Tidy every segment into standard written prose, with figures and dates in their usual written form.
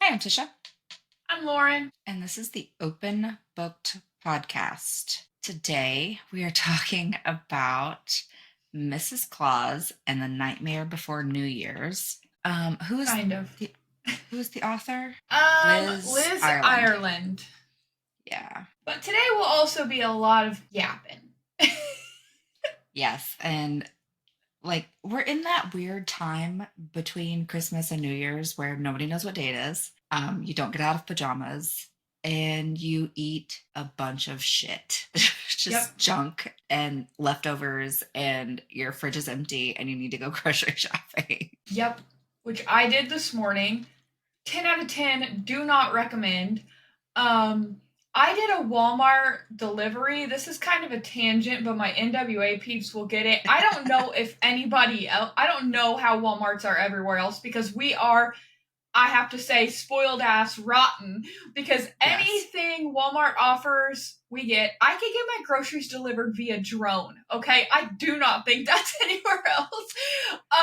Hi, I'm Tisha, I'm Loren. and this is the Open Booked Podcast. Today, we are talking about Mrs. Claus and the Nightmare Before New Year's. Who is Kind of. the who is the author? Liz Liz Ireland. Ireland. Yeah. But today will also be a lot of yapping. Yes, and like we're in that weird time between Christmas and New Year's where nobody knows what day it is. You don't get out of pajamas and you eat a bunch of shit. Yep. Just junk and leftovers and your fridge is empty and you need to go grocery shopping. Yep. Which I did this morning. 10 out of 10, do not recommend. Um, I did a Walmart delivery. This is kind of a tangent, but my NWA peeps will get it. I don't know if anybody else, I don't know how Walmarts are everywhere else because we are, I have to say, spoiled ass rotten because Yes. anything Walmart offers, we get. I could get my groceries delivered via drone. Okay, I do not think that's anywhere else.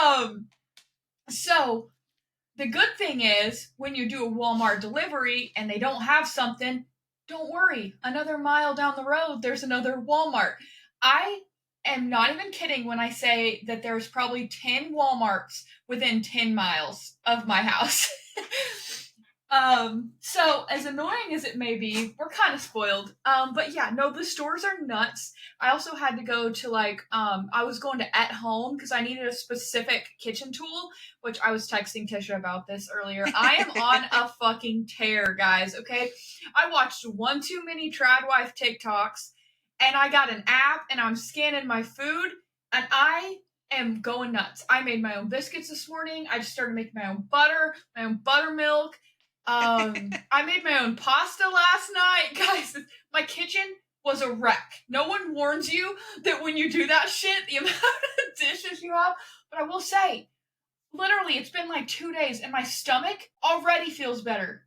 Um, so the good thing is when you do a Walmart delivery and they don't have something, don't worry. Another mile down the road, there's another Walmart. I am not even kidding when I say that there's probably 10 Walmarts within 10 miles of my house. So as annoying as it may be, we're kind of spoiled. But yeah, no, the stores are nuts. I also had to go to I was going to At Home because I needed a specific kitchen tool, which I was texting Tisha about this earlier. I am on a fucking tear, guys, okay? I watched one too many Tradwife TikToks, and I got an app, and I'm scanning my food, and I am going nuts. I made my own biscuits this morning. I just started making my own butter, my own buttermilk. I made my own pasta last night. Guys, my kitchen was a wreck. No one warns you that when you do that shit, the amount of dishes you have. But I will say, literally, it's been like 2 days and my stomach already feels better.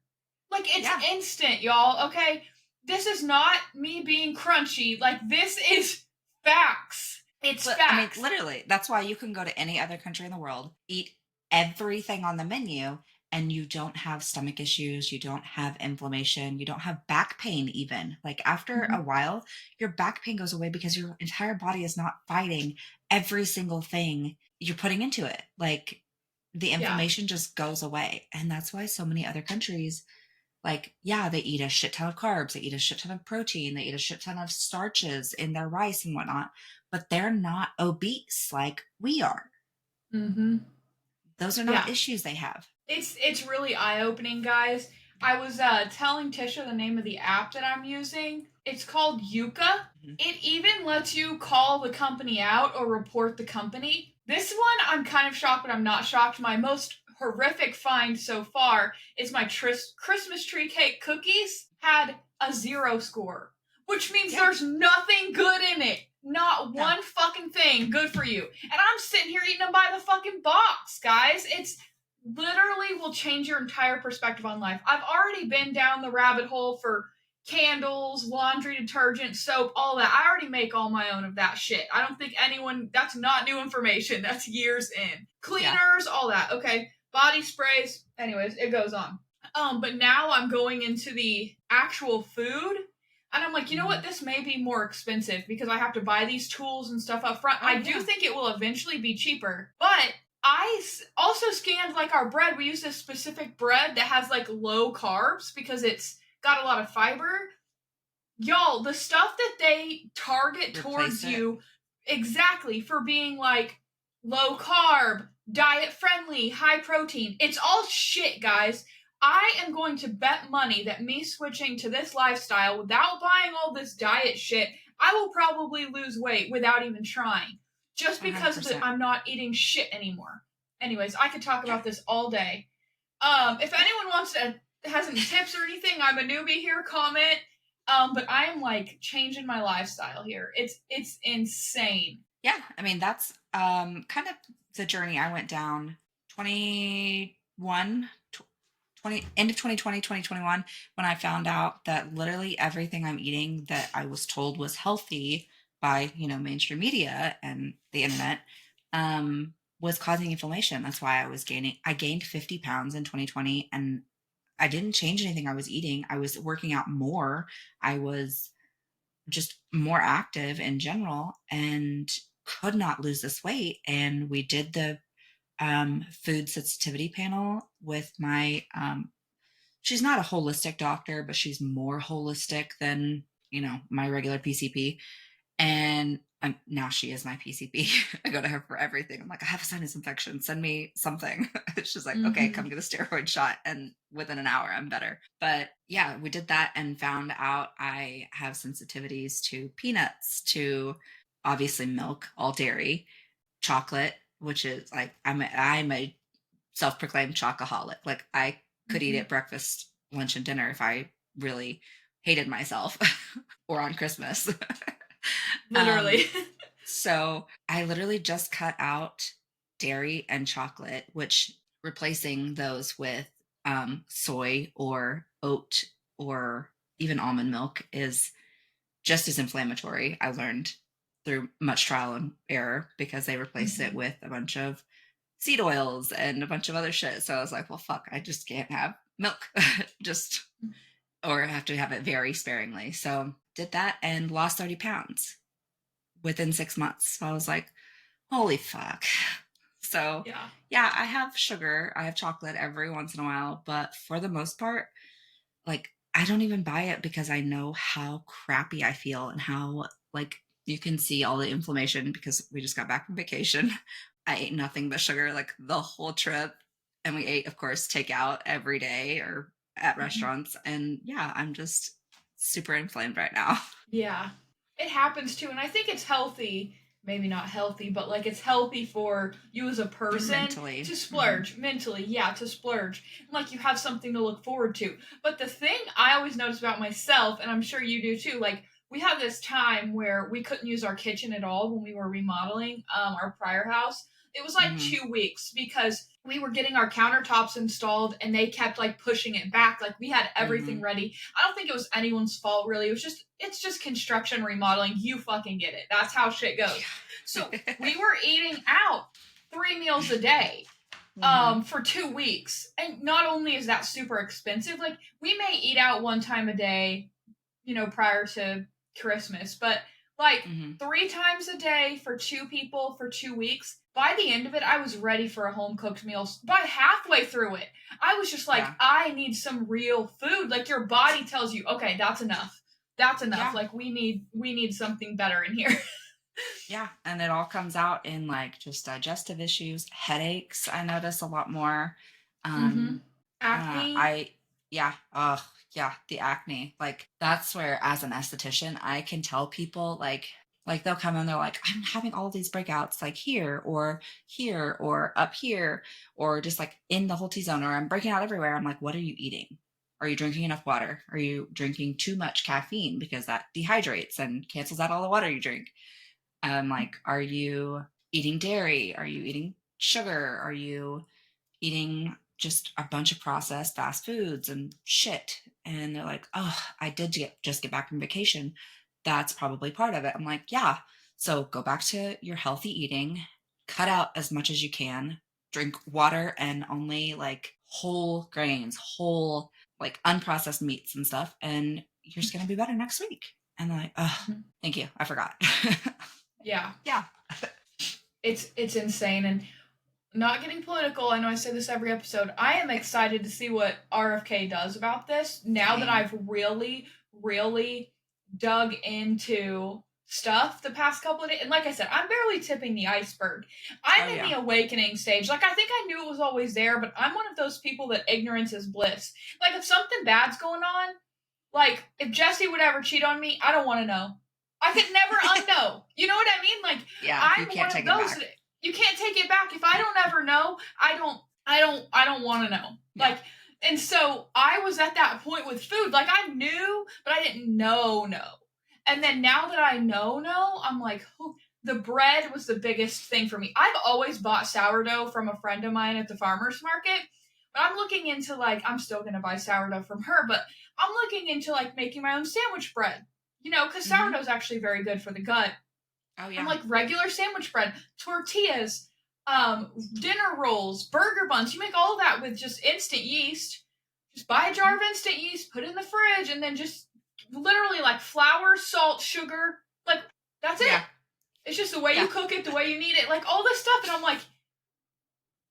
Like, it's Yeah. instant, y'all, okay? This is not me being crunchy. Like, this is facts. It's I mean, facts. literally, that's why you can go to any other country in the world, eat everything on the menu, and you don't have stomach issues, you don't have inflammation, you don't have back pain, even. Like, after a Mhm. while, your back pain goes away because your entire body is not fighting every single thing you're putting into it. Like, the Yeah. inflammation just goes away. And that's why so many other countries, like, yeah, they eat a shit ton of carbs, they eat a shit ton of protein, they eat a shit ton of starches in their rice and whatnot, but they're not obese like we are. Mm-hmm. Those are not Yeah. issues they have. It's really eye opening, guys. I was telling Tisha the name of the app that I'm using. It's called Yuka. Mhm. It even lets you call the company out or report the company. This one, I'm kind of shocked, but I'm not shocked. My most horrific find so far is my Christmas tree cake cookies had a 0 score, which means Yeah. there's nothing good in it. Not No. one fucking thing good for you. And I'm sitting here eating them by the fucking box, guys. It's literally will change your entire perspective on life. I've already been down the rabbit hole for candles, laundry detergent, soap, all that. I already make all my own of that shit. I don't think anyone, that's not new information. That's years in. Yeah. Cleaners, all that. Okay. Body sprays. Anyways, it goes on. But now I'm going into the actual food. And I'm like, you know Hmm. what? This may be more expensive because I have to buy these tools and stuff up front. Oh, I do yeah. think it will eventually be cheaper. But also scanned like our bread. We use this specific bread that has like low carbs because it's got a lot of fiber. Y'all, the stuff that they target Replace towards it. you exactly for being like low carb, diet friendly, high protein, it's all shit, guys. I am going to bet money that me switching to this lifestyle without buying all this diet shit, I will probably lose weight without even trying. Just because of it, 100%. I'm not eating shit anymore. Anyways, I could talk Yeah. about this all day. If Yeah. anyone wants to has any tips or anything, I'm a newbie here. Comment. But I am like changing my lifestyle here. It's insane. Yeah. I mean, that's kind of the journey I went down 21, 20, end of 2020, 2021, when I found out that literally everything I'm eating that I was told was healthy by, mainstream media and the internet, was causing inflammation. That's why I gained 50 pounds in 2020. And I didn't change anything I was eating. I was working out more. I was just more active in general and could not lose this weight. And we did the food sensitivity panel with my she's not a holistic doctor, but she's more holistic than, my regular PCP. And now she is my PCP. I go to her for everything. I'm like, I have a sinus infection. Send me something. She's like, okay, Mm-hmm. come get a steroid shot. And within an hour, I'm better. But yeah, we did that and found out I have sensitivities to peanuts, to obviously milk, all dairy, chocolate, which is like, I'm a self-proclaimed chocoholic. Like I could eat Mm-hmm. at breakfast, lunch, and dinner if I really hated myself or on Christmas. um, Literally. so I literally just cut out dairy and chocolate, which replacing those with soy or oat or even almond milk is just as inflammatory. I learned through much trial and error because they replaced it Mm-hmm. with a bunch of seed oils and a bunch of other shit. So I was like, well, fuck, I just can't have milk. Just, or I have to have it very sparingly. So did that and lost 30 pounds within 6 months. So I was like, holy fuck. So Yeah. yeah, I have sugar, I have chocolate every once in a while, but for the most part, like I don't even buy it because I know how crappy I feel and how like you can see all the inflammation because we just got back from vacation. I ate nothing but sugar like the whole trip. And we ate, of course, takeout every day or at Mm-hmm. restaurants. And yeah, I'm just super inflamed right now. Yeah. It happens too. And I think it's healthy, maybe not healthy, but like it's healthy for you as a person Mentally. to Mm-hmm. splurge mentally. Yeah, to splurge. And like you have something to look forward to. But the thing I always notice about myself, and I'm sure you do too, like we had this time where we couldn't use our kitchen at all when we were remodeling our prior house. It was like Mm-hmm. 2 weeks because we were getting our countertops installed and they kept like pushing it back. Like we had Mm-hmm. everything ready. I don't think it was anyone's fault really. It's just construction remodeling. You fucking get it. That's how shit goes. So Yeah. we were eating out 3 meals a day Mm-hmm. for 2 weeks. And not only is that super expensive, like we may eat out one time a day, prior to Christmas, but like Mm-hmm. 3 times a day for 2 people for 2 weeks. By the end of it, I was ready for a home cooked meal. By halfway through it, I was just like, Yeah. I need some real food. Like your body tells you, okay, that's enough. That's enough. Yeah. Like we need something better in here. Yeah. And it all comes out in like just digestive issues, headaches. I notice a lot more. Mm-hmm. Um, Acne. I, yeah. Oh, yeah. The acne. Like that's where, as an esthetician, I can tell people like they'll come and they're like, I'm having all these breakouts like here or up here or just like in the whole T zone or I'm breaking out everywhere. I'm like, what are you eating? Are you drinking enough water? Are you drinking too much caffeine because that dehydrates and cancels out all the water you drink? Like, are you eating dairy? Are you eating sugar? Are you eating just a bunch of processed fast foods and shit? And they're like, oh, I did just get back from vacation. That's probably part of it. I'm like, yeah. So go back to your healthy eating, cut out as much as you can, drink water and only like whole grains, whole, like unprocessed meats and stuff. And you're just going to be better next week. And they're like, oh, Mm-hmm. thank you. I forgot. Yeah, Yeah. it's insane. And not getting political, I know I say this every episode. I am excited to see what RFK does about this now that Same. I've really, really dug into stuff the past couple of days. And like I said, I'm barely tipping the iceberg. Oh, I'm in yeah. the awakening stage. Like I think I knew it was always there, but I'm one of those people that ignorance is bliss. Like if something bad's going on, like if Jesse would ever cheat on me, I don't want to know. I could never unknow. You know what I mean? Like Yeah. You I'm can't one of take it those back. that you can't take it back. If I don't ever know, I don't want to know. Yeah. Like and so I was at that point with food. Like I knew, but I didn't know. And then now that I know, I'm like, oh, the bread was the biggest thing for me. I've always bought sourdough from a friend of mine at the farmer's market. But I'm looking into like I'm still gonna buy sourdough from her, but I'm looking into like making my own sandwich bread. Because Mm-hmm. sourdough is actually very good for the gut. Oh, I'm yeah. like regular sandwich bread, tortillas, dinner rolls, burger buns. You make all of that with just instant yeast. Just just buy a jar of instant yeast, put it in the fridge, and then just literally like flour, salt, sugar, like that's it. Yeah. It's just the way you cook it, the way you need it, like all this stuff. And I'm like,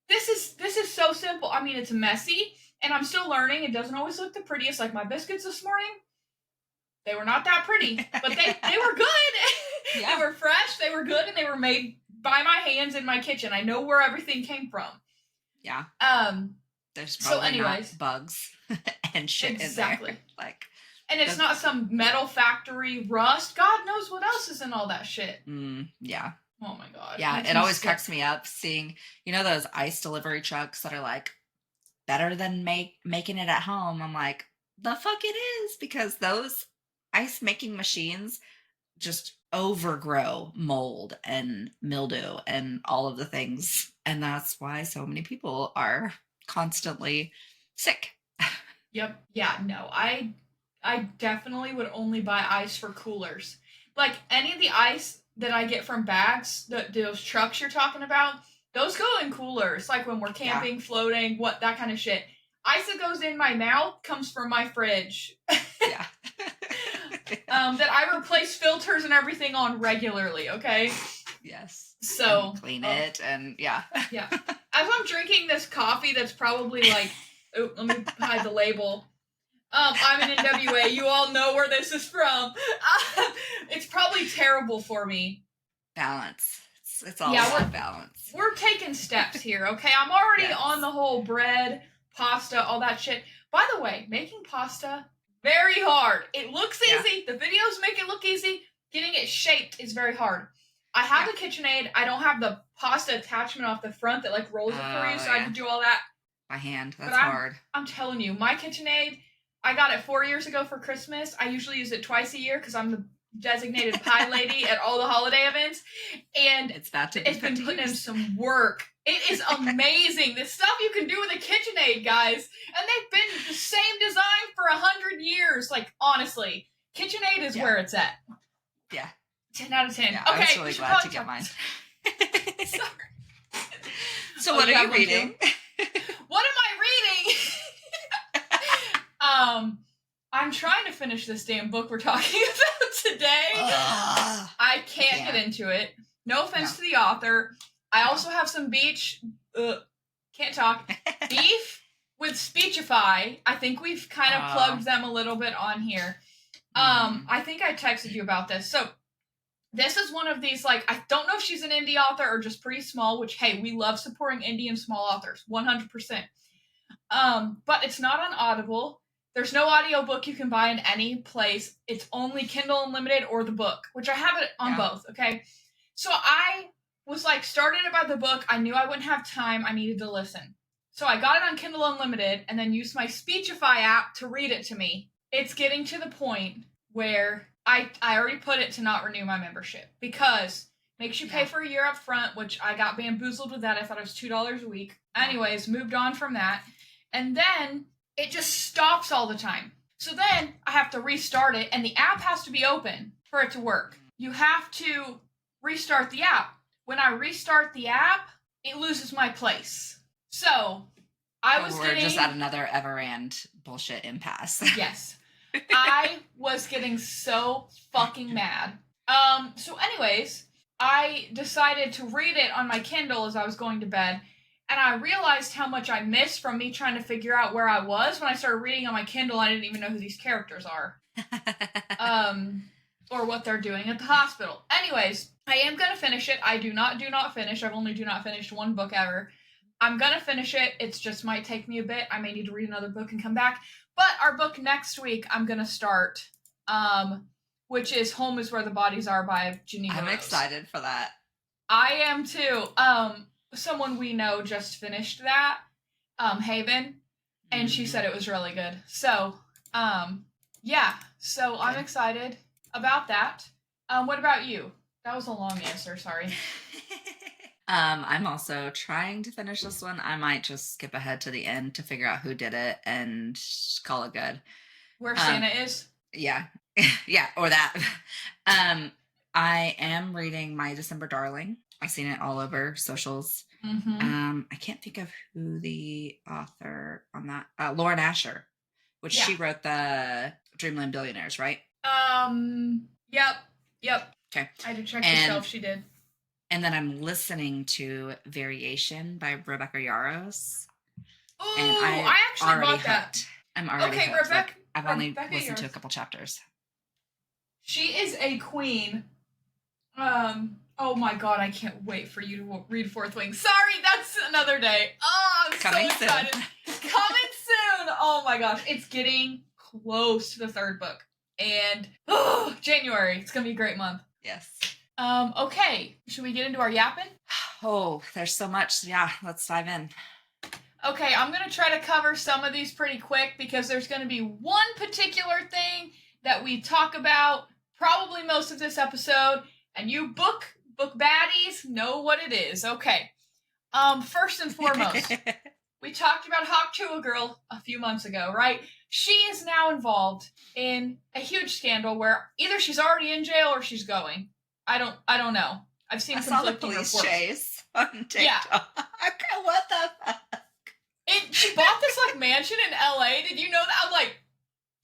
this is so simple. I mean, it's messy, and I'm still learning. It doesn't always look the prettiest. Like my biscuits this morning, they were not that pretty, but they were good. Yeah. They were fresh, they were good, and they were made by my hands in my kitchen. I know where everything came from. Yeah. There's So probably anyways, not bugs and shit exactly. in there. Like, and it's not some metal factory rust. God knows what else is in all that shit. Yeah. Oh my god. Yeah, it always cracks me up seeing, you know, those ice delivery trucks that are like better than making it at home. I'm like, the fuck it is, because those ice making machines just overgrow mold and mildew and all of the things, and that's why so many people are constantly sick. Yep. Yeah, no. I definitely would only buy ice for coolers. Like any of the ice that I get from bags, those trucks you're talking about, those go in coolers. Like when we're camping, floating, what that kind of shit. Ice that goes in my mouth comes from my fridge. Yeah. That I replace filters and everything on regularly, okay? Yes. So and clean it and yeah. Yeah. As I'm drinking this coffee that's probably like, oh, let me hide the label. I'm an NWA. You all know where this is from. It's probably terrible for me. Balance. It's all about balance. We're taking steps here, okay? I'm already on the whole bread, pasta, all that shit. By the way, making pasta, very hard. It looks easy. The videos make it look easy. Getting it shaped is very hard. I have the KitchenAid. I don't have the pasta attachment off the front that like rolls it for you, so I have to do all that by hand. That's hard. I'm telling you, my KitchenAid, I got it 4 years ago for Christmas. I usually use it twice a year because I'm the designated pie lady at all the holiday events, and it's been putting in some work. It is amazing. The stuff you can do with a KitchenAid, guys, and they've been the same design for 100 years. Like honestly, KitchenAid is where it's at. Yeah, 10 out of 10. Yeah, okay, I was really glad to get mine. Sorry. So what are you reading? What am I reading? I'm trying to finish this damn book we're talking about today. I can't get into it. No offense to the author. I also have some beef with Speechify. I think we've kind of plugged them a little bit on here. I think I texted you about this. So this is one of these, like, I don't know if she's an indie author or just pretty small, which, hey, we love supporting indie and small authors, 100%. But it's not on Audible. There's no audiobook you can buy in any place. It's only Kindle Unlimited or the book, which I have it on both, okay? So I was, like, started about the book. I knew I wouldn't have time. I needed to listen. So I got it on Kindle Unlimited and then used my Speechify app to read it to me. It's getting to the point where I already put it to not renew my membership because it makes you pay for a year up front, which I got bamboozled with that. I thought it was $2 a week. Anyways, moved on from that. And then it just stops all the time. So then I have to restart it, and the app has to be open for it to work. You have to restart the app. When I restart the app, it loses my place. So We're just at another Everand bullshit impasse. Yes. I was getting so fucking mad. So anyways, I decided to read it on my Kindle as I was going to bed, and I realized how much I missed from me trying to figure out where I was. When I started reading on my Kindle, I didn't even know who these characters are. Or what they're doing at the hospital. Anyways, I am gonna finish it. I do not finish. I've only finished one book ever. I'm gonna finish it. It just might take me a bit. I may need to read another book and come back. But our book next week, I'm gonna start, which is "Home Is Where the Bodies Are" by Geneva I'm Rose. excited for that. I am too. Someone we know just finished that, Haven, and she said it was really good. So, yeah. So I'm excited about that. What about you? That was a long answer. Sorry. I'm also trying to finish this one. I might just skip ahead to the end to figure out who did it and call it good. Where Santa is? Yeah. Yeah, or that. I am reading My December Darling. I've seen it all over socials. Mm-hmm. I can't think of who the author on that. Lauren Asher. which Yeah. she wrote the Dreamland Billionaires, right? Yep. Yep. Okay. I had to check the shelf. She did. And then I'm listening to Variation by Rebecca Yarros. Oh, And I actually already bought that. hooked. I'm already Okay, hooked. Rebecca. I've only Rebecca listened to a Yarros. couple chapters. She is a queen. Oh my god, I can't wait for you to read Fourth Wing. Sorry, that's another day. Oh, I'm Coming so excited. soon. Coming soon. Oh my gosh, it's getting close to the third book. And January. It's gonna be a great month. Yes. Okay. Should we get into our yapping? Oh, there's so much. Yeah, let's dive in. Okay, I'm gonna try to cover some of these pretty quick because there's gonna be one particular thing that we talk about probably most of this episode, and you book baddies know what it is. Okay. First and foremost, we talked about Hawk Tuah Girl a few months ago, right? She is now involved in a huge scandal where either she's already in jail or she's going. I don't know. I've seen conflicting reports. I saw the police chase on TikTok. Yeah. What the fuck? She bought this like mansion in LA. Did you know that? I'm like,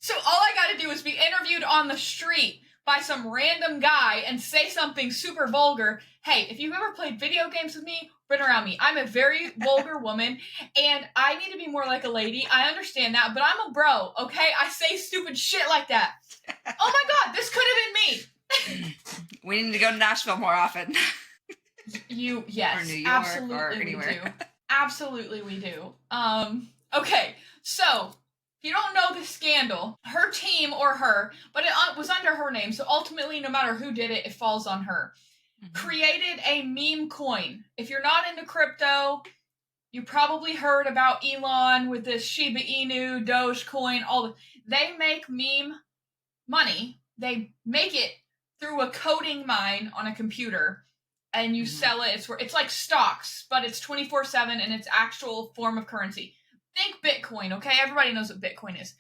so all I got to do is be interviewed on the street by some random guy and say something super vulgar. Hey, if you've ever played video games with me, been around me. I'm a very vulgar woman, and I need to be more like a lady. I understand that, but I'm a bro, okay? I say stupid shit like that. Oh my god, this could have been me. We need to go to Nashville more often. Yes, or New York, absolutely or anywhere. We do. Absolutely we do. Okay, so if you don't know the scandal, her team or her, but it was under her name, so ultimately no matter who did it, it falls on her. Created a meme coin. If you're not into crypto, you probably heard about Elon with this Shiba Inu, Dogecoin, they make meme money. They make it through a coding mine on a computer, and you sell it. It's like stocks, but it's 24/7 and it's actual form of currency. Think Bitcoin, okay? Everybody knows what Bitcoin is.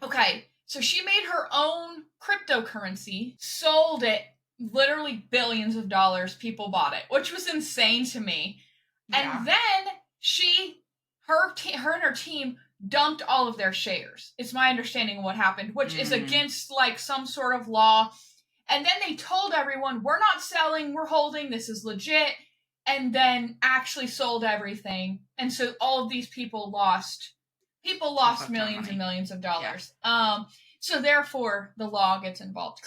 Okay, so she made her own cryptocurrency, sold it, literally billions of dollars. People bought it, which was insane to me. Yeah. And then her and her team dumped all of their shares. It's my understanding of what happened, which is against like some sort of law. And then they told everyone, we're not selling, we're holding, this is legit. And then actually sold everything. And so all of these people lost millions and millions of dollars. Yeah. So therefore the law gets involved.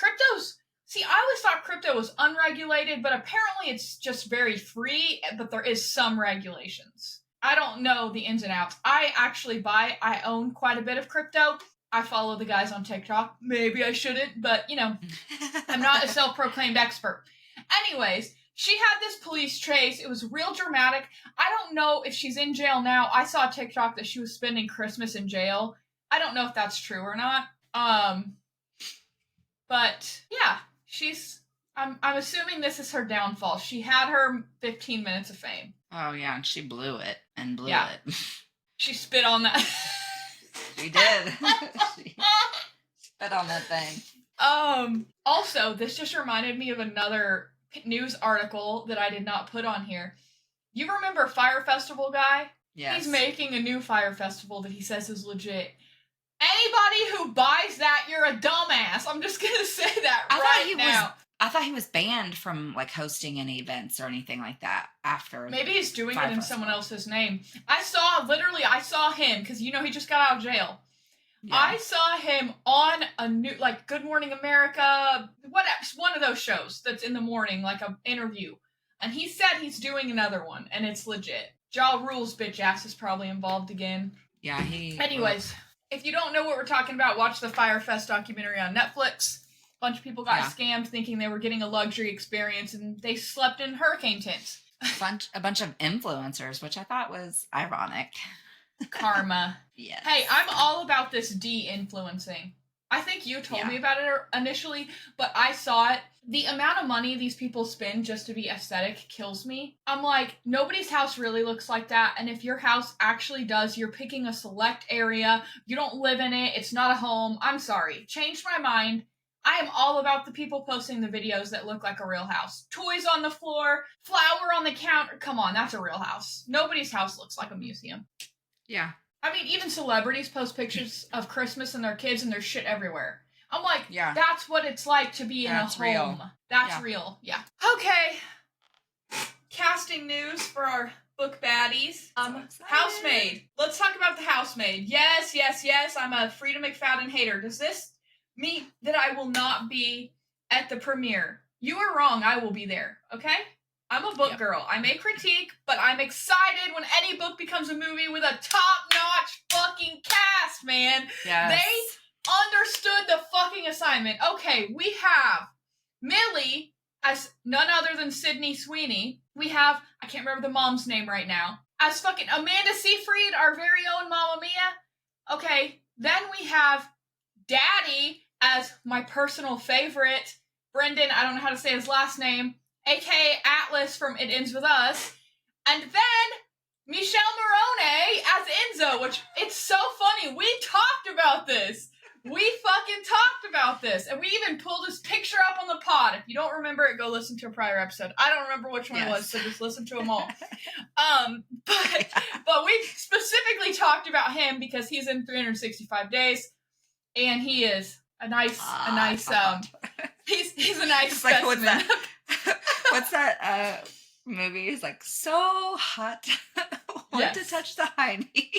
See, I always thought crypto was unregulated, but apparently it's just very free, but there is some regulations. I don't know the ins and outs. I own quite a bit of crypto. I follow the guys on TikTok. Maybe I shouldn't, but, I'm not a self-proclaimed expert. Anyways, she had this police chase. It was real dramatic. I don't know if she's in jail now. I saw a TikTok that she was spending Christmas in jail. I don't know if that's true or not. But, yeah. I'm assuming this is her downfall. She had her 15 minutes of fame. Oh, yeah, and she blew it and blew it. She spit on that. She did. She spit on that thing. Also, this just reminded me of another news article that I did not put on here. You remember Fire Festival guy? Yes. He's making a new Fire Festival that he says is legit. Anybody who buys that, you're a dumbass. I'm just gonna say that now. I thought he was banned from like hosting any events or anything like that after. Maybe he's doing it in someone else's name. I saw him because he just got out of jail. Yeah. I saw him on a new Good Morning America, one of those shows that's in the morning, like an interview, and he said he's doing another one and it's legit. Ja Rule's bitch ass is probably involved again. Yeah, Anyways. If you don't know what we're talking about, watch the Fyre Fest documentary on Netflix. A bunch of people got scammed thinking they were getting a luxury experience, and they slept in hurricane tents. A bunch of influencers, which I thought was ironic. Karma. Yes. Hey, I'm all about this de-influencing. I think you told me about it initially, but I saw it. The amount of money these people spend just to be aesthetic kills me. I'm like, nobody's house really looks like that, and if your house actually does, you're picking a select area, you don't live in it, it's not a home. I'm sorry. Changed my mind. I am all about the people posting the videos that look like a real house. Toys on the floor, flour on the counter. Come on, that's a real house. Nobody's house looks like a museum. Yeah. I mean, even celebrities post pictures of Christmas and their kids and there's shit everywhere. I'm like, Yeah. that's what it's like to be in a That's home. real. That's Yeah. real. Yeah. Okay. Casting news for our book baddies. excited. Housemaid. Let's talk about the housemaid. Yes, yes, yes. I'm a Frida McFadden hater. Does this mean that I will not be at the premiere? You are wrong. I will be there. Okay? I'm a book girl. I may critique, but I'm excited when any book becomes a movie with a top-notch fucking cast, man. Yes. They understood the fucking assignment. Okay, we have Millie as none other than Sydney Sweeney. We have, I can't remember the mom's name right now, as fucking Amanda Seyfried, our very own Mamma Mia. Okay, then we have Daddy as my personal favorite, Brendan, I don't know how to say his last name, aka Atlas from It Ends With Us. And then Michelle Morone as Enzo, which it's so funny. We talked about this. We fucking talked about this. And we even pulled his picture up on the pod. If you don't remember it, go listen to a prior episode. I don't remember which one it was, so just listen to them all. But we specifically talked about him because he's in 365 Days. And he is a nice, he's a nice specimen. Like, what's that movie? He's like, so hot. Want to touch the hiney.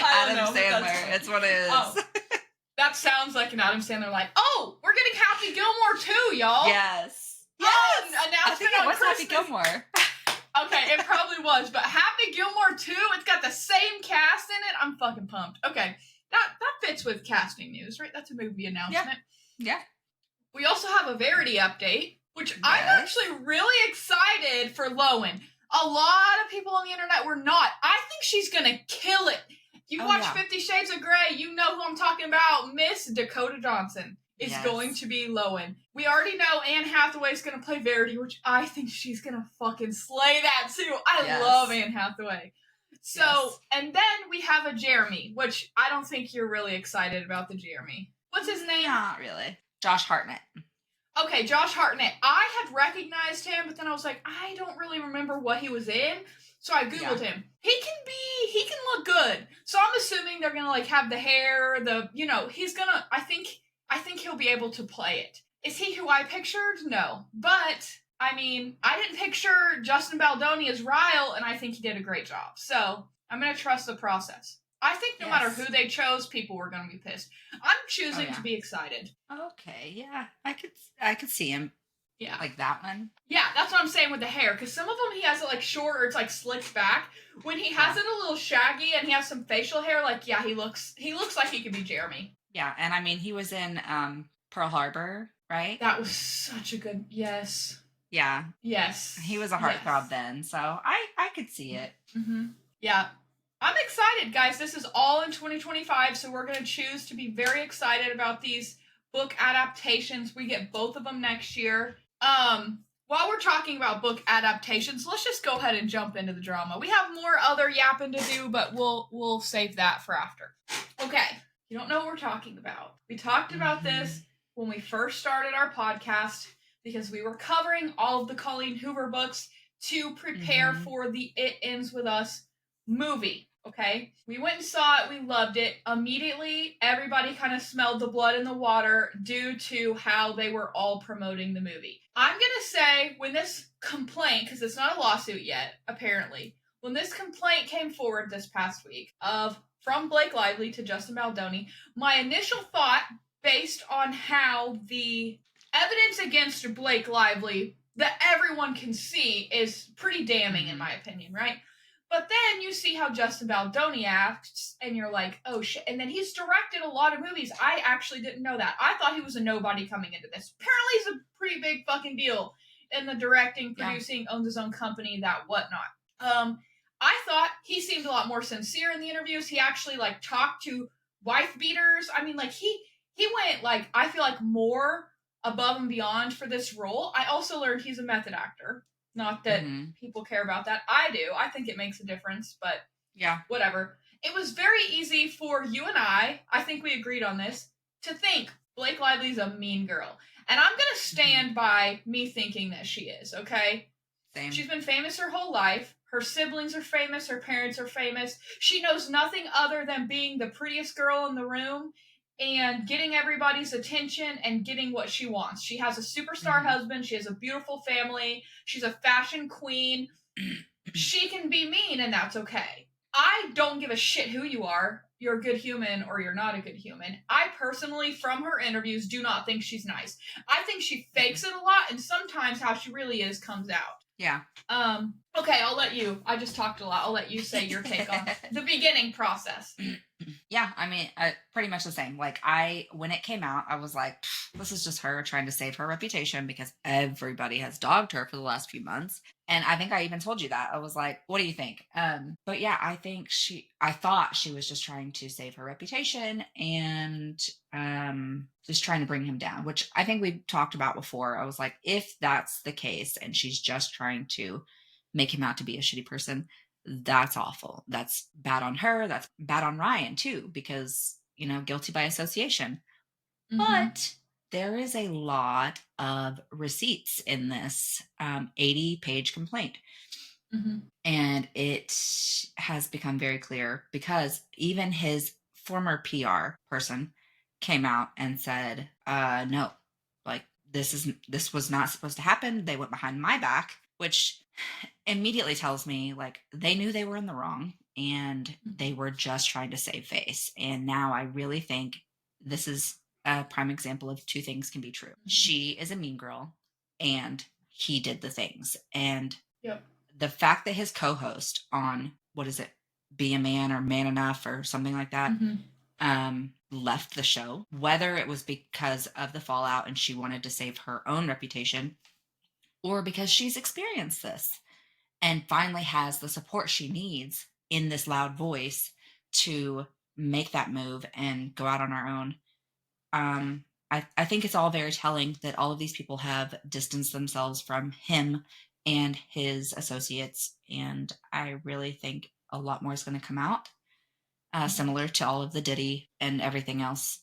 Adam Sandler. It's what it is. Oh, that sounds like an Adam Sandler. Like, oh, we're getting Happy Gilmore too, y'all. Yes. Oh, announcement on Christmas. Happy Gilmore. Okay, it probably was, but Happy Gilmore 2, it's got the same cast in it. I'm fucking pumped. Okay, that fits with casting news, right? That's a movie announcement. Yeah. We also have a Verity update, which I'm actually really excited for Lowen. A lot of people on the internet were not. I think she's gonna kill it. If you watch 50 Shades of Grey, you know who I'm talking about. Miss Dakota Johnson is going to be Lowen. We already know Anne Hathaway's gonna play Verity, which I think she's gonna fucking slay that too. I love Anne Hathaway. So, and then we have a Jeremy, which I don't think you're really excited about the Jeremy. What's his name? Not really. Josh Hartnett. Okay, Josh Hartnett. I had recognized him, but then I was like, I don't really remember what he was in. So I Googled him. He can look good. So I'm assuming they're gonna like have the hair, he's gonna, I think he'll be able to play it. Is he who I pictured? No. But, I mean, I didn't picture Justin Baldoni as Ryle, and I think he did a great job. So I'm gonna trust the process. I think no matter who they chose, people were going to be pissed. I'm choosing to be excited. Okay, yeah. I could see him. Yeah. Like that one. Yeah, that's what I'm saying with the hair. Because some of them he has it like short or it's like slicked back. When he has it a little shaggy and he has some facial hair, like, yeah, he looks like he could be Jeremy. Yeah, and I mean, he was in Pearl Harbor, right? That was such a good, yes. Yeah. Yes. He was a heartthrob then, so I could see it. Mm-hmm. Yeah. I'm excited, guys. This is all in 2025, so we're going to choose to be very excited about these book adaptations. We get both of them next year. While we're talking about book adaptations, let's just go ahead and jump into the drama. We have more other yapping to do, but we'll save that for after. Okay, you don't know what we're talking about. We talked about this when we first started our podcast because we were covering all of the Colleen Hoover books to prepare for the It Ends With Us movie. Okay, we went and saw it. We loved it. Immediately, everybody kind of smelled the blood in the water due to how they were all promoting the movie. I'm going to say when this complaint, because it's not a lawsuit yet, apparently, when this complaint came forward this past week from Blake Lively to Justin Baldoni, my initial thought, based on how the evidence against Blake Lively that everyone can see is pretty damning in my opinion, right? But then you see how Justin Baldoni acts, and you're like, oh shit. And then he's directed a lot of movies. I actually didn't know that. I thought he was a nobody coming into this. Apparently he's a pretty big fucking deal in the directing, producing, owns his own company, that whatnot. I thought he seemed a lot more sincere in the interviews. He actually like talked to wife beaters. I mean, like he went like, I feel like more above and beyond for this role. I also learned he's a method actor. Not that people care about that. I do. I think it makes a difference, but whatever. It was very easy for you and I think we agreed on this, to think Blake Lively's a mean girl. And I'm going to stand by me thinking that she is, okay? Same. She's been famous her whole life. Her siblings are famous. Her parents are famous. She knows nothing other than being the prettiest girl in the room and getting everybody's attention and getting what she wants. She has a superstar husband. She has a beautiful family. She's a fashion queen. She can be mean, and that's okay. I don't give a shit who you are. You're a good human or you're not a good human. I personally, from her interviews, do not think she's nice. I think she fakes it a lot, and sometimes how she really is comes out. Yeah. Okay, I'll let you. I just talked a lot. I'll let you say your take on the beginning process. Yeah, I mean, pretty much the same. Like, when it came out, I was like, this is just her trying to save her reputation because everybody has dogged her for the last few months. And I think I even told you that. I was like, what do you think? But yeah, I thought she was just trying to save her reputation and just trying to bring him down, which I think we talked about before. I was like, if that's the case and she's just trying to make him out to be a shitty person, that's awful. That's bad on her. That's bad on Ryan too, because, guilty by association. Mm-hmm. But there is a lot of receipts in this 80-page complaint. Mm-hmm. And it has become very clear because even his former PR person came out and said, no, like this was not supposed to happen. They went behind my back, which immediately tells me like they knew they were in the wrong and they were just trying to save face. And now I really think this is a prime example of two things can be true. She is a mean girl and he did the things. And the fact that his co-host on, what is it, Be a Man or Man Enough or something like that, left the show, whether it was because of the fallout and she wanted to save her own reputation or because she's experienced this and finally has the support she needs in this loud voice to make that move and go out on her own. I think it's all very telling that all of these people have distanced themselves from him and his associates. And I really think a lot more is going to come out, similar to all of the Diddy and everything else.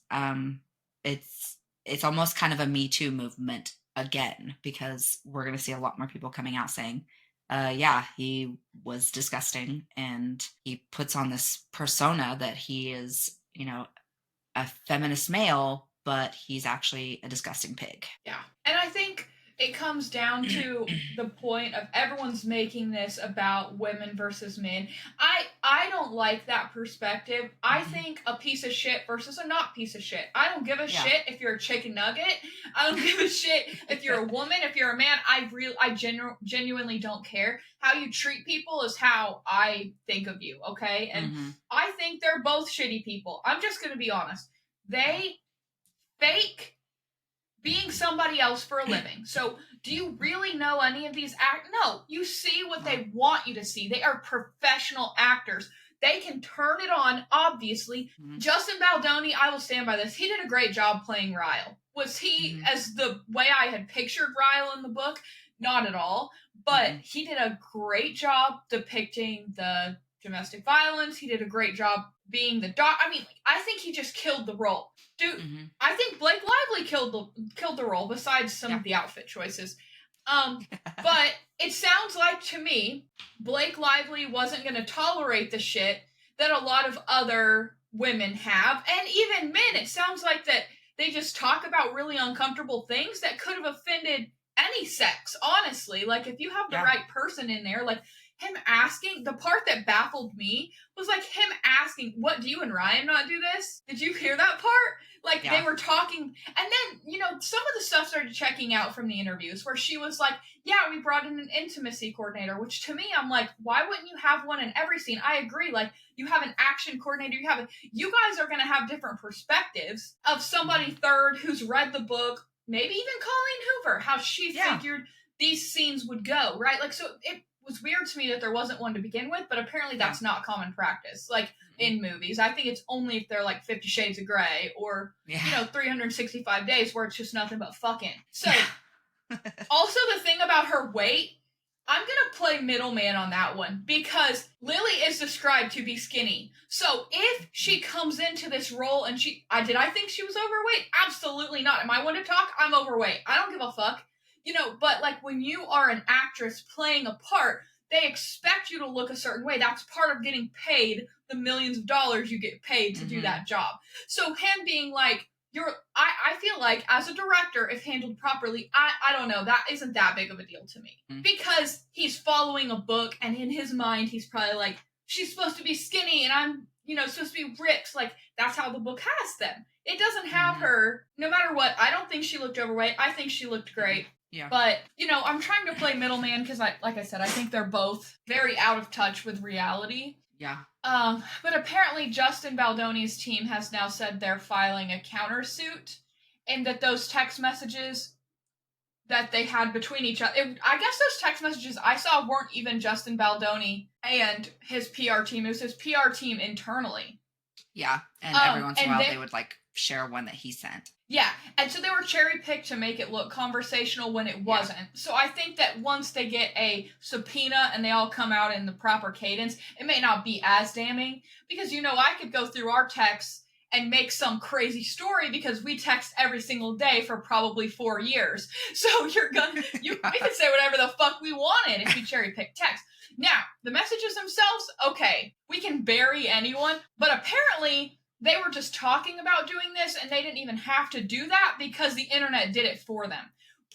It's almost kind of a Me Too movement again, because we're going to see a lot more people coming out saying, yeah, he was disgusting. And he puts on this persona that he is, a feminist male, but he's actually a disgusting pig. Yeah. And I think it comes down to the point of everyone's making this about women versus men. I don't like that perspective. I think a piece of shit versus a not piece of shit. I don't give a shit if you're a chicken nugget. I don't give a shit if you're a woman, if you're a man. I genuinely don't care. How you treat people is how I think of you, okay? And I think they're both shitty people. I'm just going to be honest. They fake being somebody else for a living. So, do you really know any of these No, you see what they want you to see. They are professional actors. They can turn it on, obviously. Justin Baldoni, I will stand by this. He did a great job playing Ryle. Was he as the way I had pictured Ryle in the book? Not at all. But he did a great job depicting the domestic violence. He did a great job being the doc. I mean, I think he just killed the role. Dude, I think Blake Lively killed the role, besides some of the outfit choices. But it sounds like to me, Blake Lively wasn't going to tolerate the shit that a lot of other women have, and even men. It sounds like that they just talk about really uncomfortable things that could have offended any sex, honestly. Like, if you have the right person in there, like, him asking, the part that baffled me was like him asking, what, do you and Ryan not do this? Did you hear that part? Like, they were talking, and then, some of the stuff started checking out from the interviews where she was like, yeah, we brought in an intimacy coordinator, which to me, I'm like, why wouldn't you have one in every scene? I agree. Like, you have an action coordinator, you guys are going to have different perspectives of somebody third who's read the book, maybe even Colleen Hoover, how she figured these scenes would go, right? Like, so it was weird to me that there wasn't one to begin with, but apparently that's not common practice. Like, in movies, I think it's only if they're like 50 Shades of Grey or 365 Days where it's just nothing but fucking. So, also the thing about her weight, I'm gonna play middleman on that one because Lily is described to be skinny. So if she comes into this role and did I think she was overweight? Absolutely not. Am I one to talk? I'm overweight. I don't give a fuck. But like when you are an actress playing a part, they expect you to look a certain way. That's part of getting paid the millions of dollars you get paid to do that job. So him being like, I feel like as a director, if handled properly, I don't know, that isn't that big of a deal to me. Because he's following a book, and in his mind, he's probably like, she's supposed to be skinny, and I'm, supposed to be ripped. Like, that's how the book has them. It doesn't have her, no matter what. I don't think she looked overweight. I think she looked great. Yeah. But, I'm trying to play middleman because, like I said, I think they're both very out of touch with reality. Yeah. But apparently Justin Baldoni's team has now said they're filing a countersuit, and that those text messages that they had between each other, I guess those text messages I saw weren't even Justin Baldoni and his PR team. It was his PR team internally. Yeah, and every once in a while they would like share one that he sent. Yeah, and so they were cherry-picked to make it look conversational when it wasn't. Yeah. So I think that once they get a subpoena and they all come out in the proper cadence, it may not be as damning. Because, I could go through our texts and make some crazy story because we text every single day for probably 4 years. So we could say whatever the fuck we wanted if we cherry-pick text. Now, the messages themselves, okay, we can bury anyone, but apparently they were just talking about doing this, and they didn't even have to do that because the internet did it for them.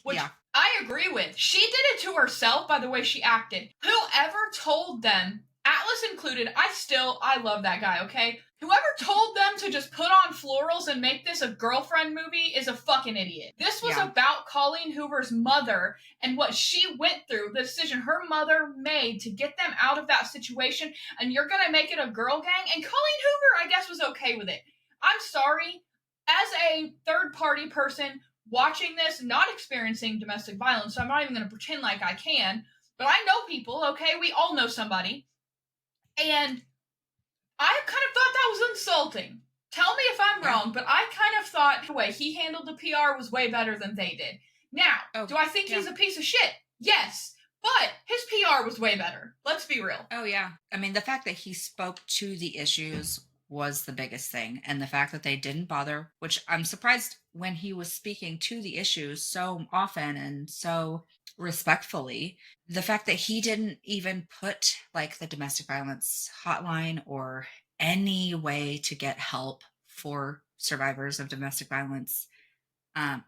Which I agree with. She did it to herself by the way she acted. Whoever told them, Atlas included, I love that guy, okay? Whoever told them to just put on florals and make this a girlfriend movie is a fucking idiot. This was about Colleen Hoover's mother and what she went through, the decision her mother made to get them out of that situation, and you're gonna make it a girl gang? And Colleen Hoover, I guess, was okay with it. I'm sorry. As a third-party person watching this, not experiencing domestic violence, so I'm not even gonna pretend like I can, but I know people, okay? We all know somebody. And I kind of thought that was insulting. Tell me if I'm wrong, but I kind of thought the way he handled the PR was way better than they did. Now, do I think he's a piece of shit? Yes. But his PR was way better. Let's be real. Oh, yeah. I mean, the fact that he spoke to the issues was the biggest thing. And the fact that they didn't bother, which I'm surprised when he was speaking to the issues so often and so respectfully, the fact that he didn't even put like the domestic violence hotline or any way to get help for survivors of domestic violence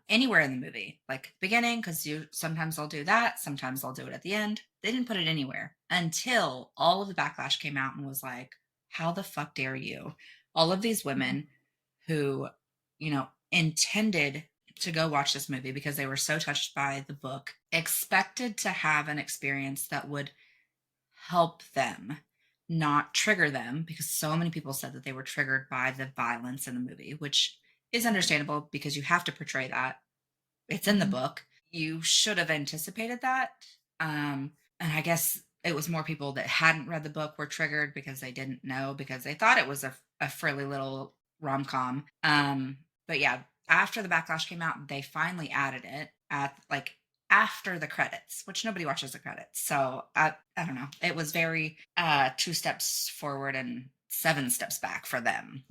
anywhere in the movie, like beginning, because sometimes they'll do that, sometimes they'll do it at the end. They didn't put it anywhere until all of the backlash came out and was like, how the fuck dare you? All of these women who, intended to go watch this movie because they were so touched by the book, expected to have an experience that would help them, not trigger them, because so many people said that they were triggered by the violence in the movie, which is understandable because you have to portray that. It's in the book. You should have anticipated that. And I guess it was more people that hadn't read the book were triggered because they didn't know, because they thought it was a frilly little rom-com. But yeah, after the backlash came out, they finally added it at after the credits, which nobody watches the credits. So I don't know. It was very 2 steps forward and 7 steps back for them.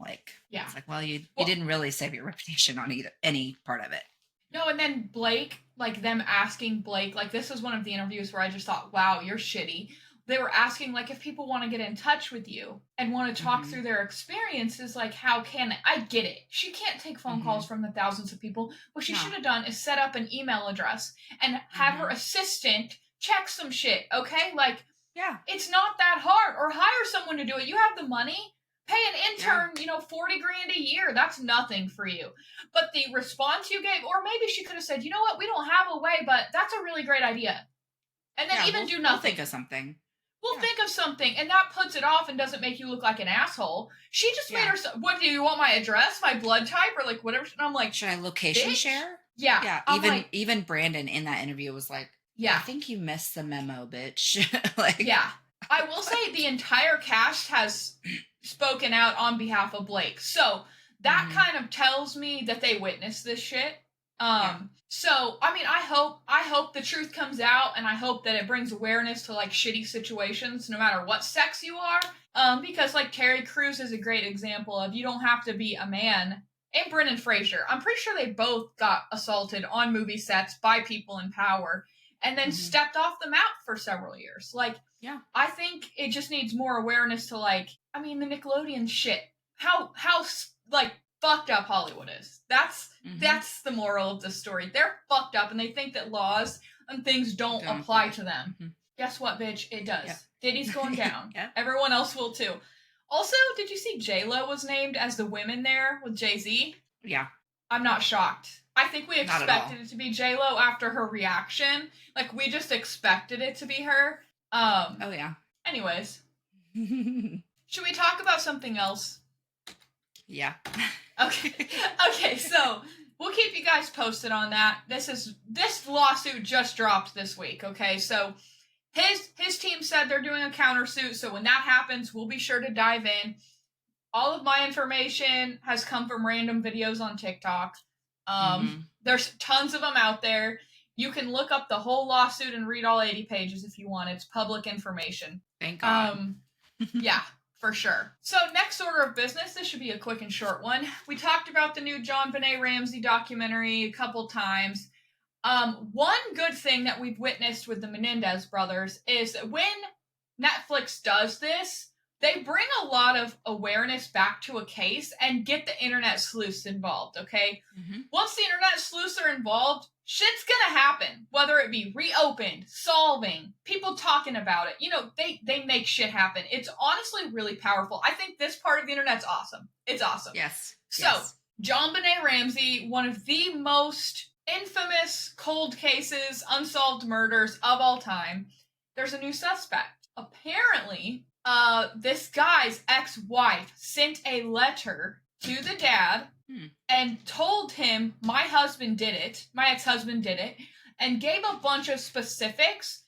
It's like, well, you didn't really save your reputation on any part of it. No, and then Blake, them asking Blake, this was one of the interviews where I just thought, wow, you're shitty. They were asking, if people want to get in touch with you and want to talk through their experiences, how can they? I get it. She can't take phone calls from the thousands of people. What she should have done is set up an email address and have her assistant check some shit, okay? It's not that hard. Or hire someone to do it. You have the money. Pay an intern, $40 grand a year. That's nothing for you. But the response you gave, or maybe she could have said, you know what, we don't have a way, but that's a really great idea. And then do nothing. We'll think of something. We'll think of something, and that puts it off and doesn't make you look like an asshole. She just made herself, what, do you want my address, my blood type, or whatever? And I'm like, should I location share? Yeah. Yeah, even Brandon in that interview was like, I think you missed the memo, bitch. Yeah. I will say the entire cast has spoken out on behalf of Blake. So that kind of tells me that they witnessed this shit. So, I hope the truth comes out, and I hope that it brings awareness to, shitty situations, no matter what sex you are. Because, Terry Crews is a great example of you don't have to be a man. And Brendan Fraser. I'm pretty sure they both got assaulted on movie sets by people in power. and then stepped off the map for several years. Like, yeah, I think it just needs more awareness to, like, I mean, the Nickelodeon shit. How like fucked up Hollywood is. That's the moral of the story. They're fucked up and they think that laws and things don't apply to them. Guess what, bitch? It does. Yep. Diddy's going down. Yep. Everyone else will too. Also, did you see J-Lo was named as the women there with Jay-Z? Yeah. I'm not shocked. I think we expected it to be J-Lo after her reaction. Like, we just expected it to be her. Oh, yeah. Anyways. Should we talk about something else? Yeah. Okay, so we'll keep you guys posted on that. This lawsuit just dropped this week, okay? So his team said they're doing a countersuit, so when that happens, we'll be sure to dive in. All of my information has come from random videos on TikTok. There's tons of them out there. You can look up the whole lawsuit and read all 80 pages if you want. It's public information. Thank God. Yeah, for sure. So next order of business, this should be a quick and short one. We talked about the new JonBenet Ramsey documentary a couple times. One good thing that we've witnessed with the Menendez brothers is that when Netflix does this, they bring a lot of awareness back to a case and get the internet sleuths involved, okay? Once the internet sleuths are involved, shit's gonna happen. Whether it be reopened, solving, people talking about it. You know, they make shit happen. It's honestly really powerful. I think this part of the internet's awesome. It's awesome. Yes. So, JonBenet Ramsey, one of the most infamous cold cases, unsolved murders of all time. There's a new suspect. Apparently, this guy's ex-wife sent a letter to the dad and told him, my ex-husband did it, and gave a bunch of specifics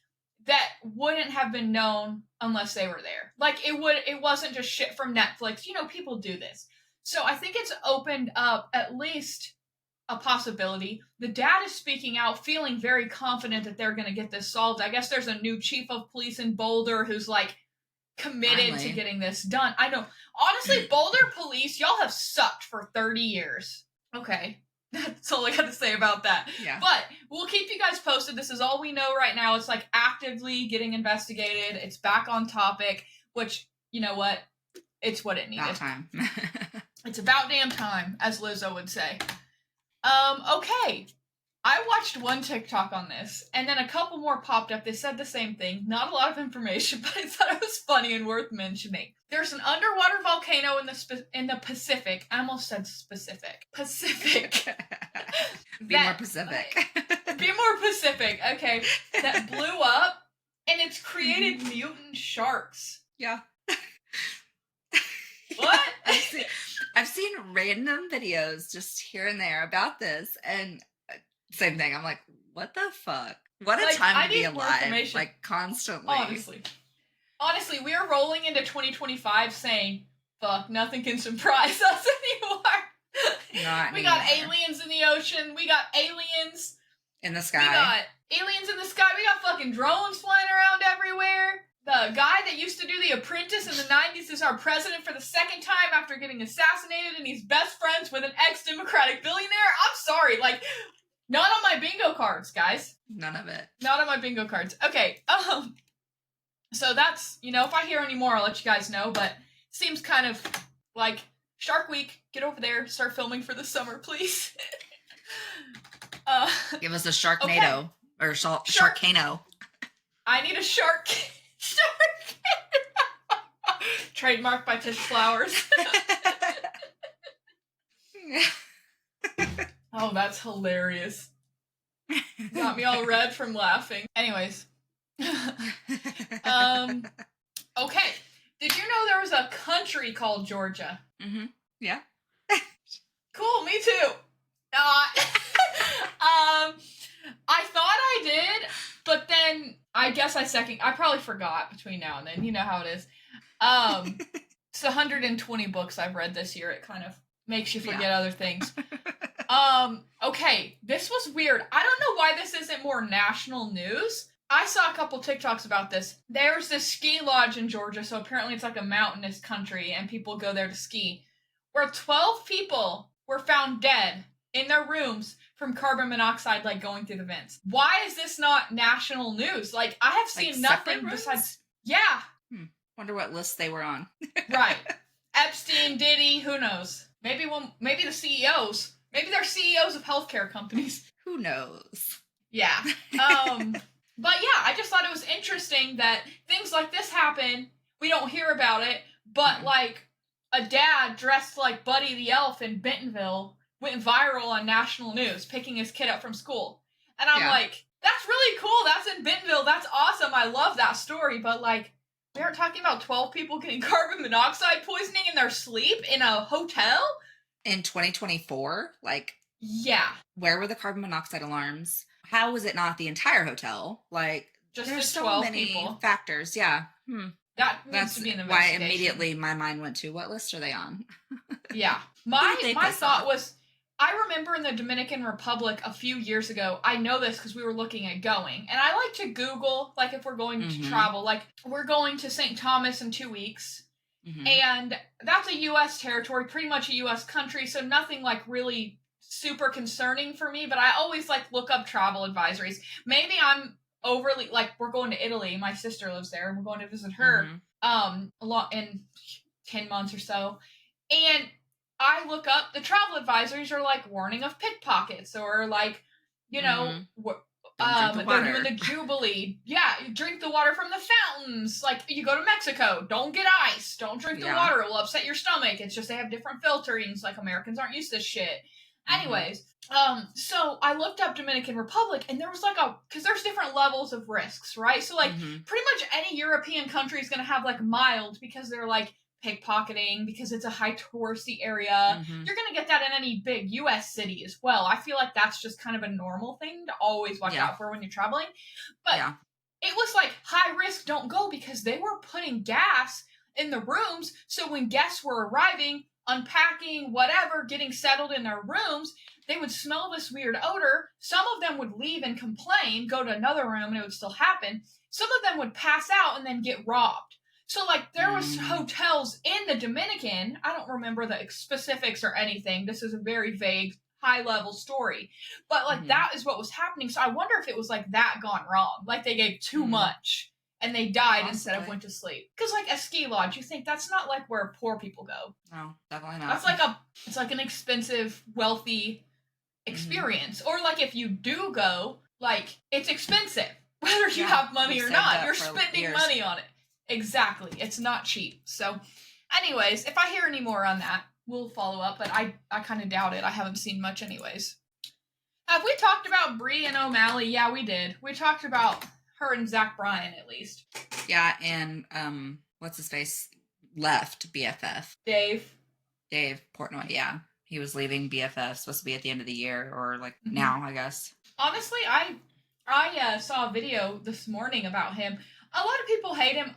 that wouldn't have been known unless they were there. Like, it wasn't just shit from Netflix. You know, people do this. So I think it's opened up at least a possibility. The dad is speaking out, feeling very confident that they're going to get this solved. I guess there's a new chief of police in Boulder who's, like, committed to getting this done. I know. Honestly, Boulder police, y'all have sucked for 30 years. Okay. That's all I got to say about that. Yeah. But we'll keep you guys posted. This is all we know right now. It's, like, actively getting investigated. It's back on topic, which, you know what? It's what it needed. About time. It's about damn time, as Lizzo would say. Okay. I watched one TikTok on this, and then a couple more popped up. They said the same thing. Not a lot of information, but I thought it was funny and worth mentioning. There's an underwater volcano in the Pacific. I almost said specific. Pacific. Be more Pacific. Be more Pacific, okay. That blew up, and it's created mutant sharks. Yeah. What? I've seen random videos just here and there about this, and same thing. I'm like, what the fuck? What a time to be alive. Like, constantly. Honestly, we are rolling into 2025 saying, fuck, nothing can surprise us anymore. We got aliens in the ocean. We got aliens in the sky. We got aliens in the sky. We got fucking drones flying around everywhere. The guy that used to do The Apprentice in the 90s is our president for the second time after getting assassinated, and he's best friends with an ex-Democratic billionaire. I'm sorry, like, not on my bingo cards, guys. None of it. Not on my bingo cards. Okay, so that's, you know, if I hear any more, I'll let you guys know, but seems kind of like Shark Week. Get over there, start filming for the summer, please. Give us a Sharknado, or Sharkano. I need a shark. Trademarked by Tish Flowers. Oh, that's hilarious. Got me all red from laughing. Anyways. Okay. Did you know there was a country called Georgia? Mm-hmm. Yeah. Cool, me too. I thought I did, but then I guess I probably forgot between now and then. You know how it is. It's 120 books I've read this year. It kind of makes you forget other things. Okay, this was weird. I don't know why this isn't more national news. I saw a couple TikToks about this. There's this ski lodge in Georgia, so apparently it's like a mountainous country, and people go there to ski, where 12 people were found dead in their rooms from carbon monoxide, like, going through the vents. Why is this not national news? Like, I have seen nothing besides... Yeah. Wonder what list they were on. Right. Epstein, Diddy, who knows? Maybe the CEOs. Maybe they're CEOs of healthcare companies. Who knows? Yeah. But yeah, I just thought it was interesting that things like this happen. We don't hear about it, but like a dad dressed like Buddy the Elf in Bentonville went viral on national news, picking his kid up from school. And I'm like, that's really cool. That's in Bentonville. That's awesome. I love that story. But like, we aren't talking about 12 people getting carbon monoxide poisoning in their sleep in a hotel? In 2024? Like, yeah. Where were the carbon monoxide alarms? How was it not the entire hotel? Like, just there's the so 12 many people. Factors. Yeah. That needs to be an investigation. Why immediately my mind went to, what list are they on? Yeah. My thought was, I remember in the Dominican Republic a few years ago, I know this because we were looking at going, and I like to Google, like, if we're going to travel, like, we're going to St. Thomas in 2 weeks, and that's a U.S. territory, pretty much a U.S. country, so nothing, like, really super concerning for me, but I always, like, look up travel advisories. Maybe I'm overly, like, we're going to Italy, my sister lives there, and we're going to visit her, a lot in 10 months or so, and I look up, the travel advisories are like warning of pickpockets, or like, you know, they're doing the Jubilee. Yeah, you drink the water from the fountains. Like, you go to Mexico, don't get ice, don't drink the water, it will upset your stomach. It's just they have different filterings, like Americans aren't used to this shit. Anyways, so I looked up Dominican Republic, and there was like because there's different levels of risks, right? So like, pretty much any European country is going to have like mild, because they're like, pickpocketing, because it's a high touristy area. You're going to get that in any big U.S. city as well. I feel like that's just kind of a normal thing to always watch out for when you're traveling. But it was like, high risk, don't go, because they were putting gas in the rooms, so when guests were arriving, unpacking, whatever, getting settled in their rooms, they would smell this weird odor. Some of them would leave and complain, go to another room, and it would still happen. Some of them would pass out and then get robbed. So, like, there was hotels in the Dominican. I don't remember the specifics or anything. This is a very vague, high-level story. But, like, that is what was happening. So I wonder if it was, like, that gone wrong. Like, they gave too much, and they died instead of went to sleep. Because, like, a ski lodge, you think that's not, like, where poor people go. No, definitely not. That's, it's, like, an expensive, wealthy experience. Or, like, if you do go, like, it's expensive. Whether you have money or not. You're spending money on it. Exactly. It's not cheap. So, anyways, if I hear any more on that, we'll follow up, but I kind of doubt it. I haven't seen much anyways. Have we talked about Bree and O'Malley? Yeah, we did. We talked about her and Zach Bryan, at least. Yeah, and, what's his face? Left BFF. Dave Portnoy, yeah. He was leaving BFF, supposed to be at the end of the year, or, like, now, I guess. Honestly, I saw a video this morning about him. A lot of people hate him.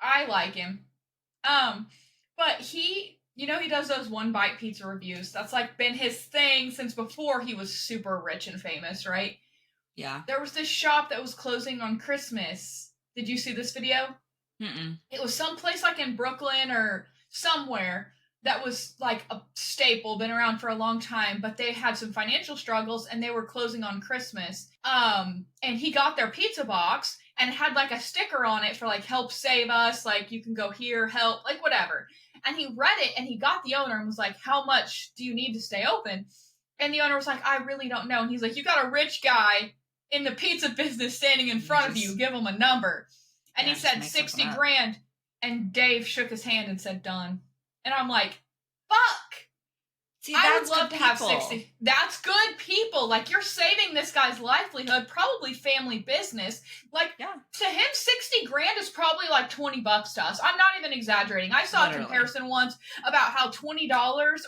I like him. But he does those one bite pizza reviews. That's like been his thing since before he was super rich and famous, right? Yeah. There was this shop that was closing on Christmas. Did you see this video? It was someplace like in Brooklyn or somewhere that was like a staple, been around for a long time, but they had some financial struggles and they were closing on Christmas. And he got their pizza box and had like a sticker on it for like, help save us, like you can go here, help, like whatever. And he read it and he got the owner and was like, how much do you need to stay open? And the owner was like, I really don't know. And he's like, you got a rich guy in the pizza business standing in front of you, give him a number. And he said 60 grand. And Dave shook his hand and said, done. And I'm like, fuck. See, I would love to have 60. That's good people. Like, you're saving this guy's livelihood, probably family business. Like, to him, 60 grand is probably like $20 to us. I'm not even exaggerating. I saw a comparison once about how $20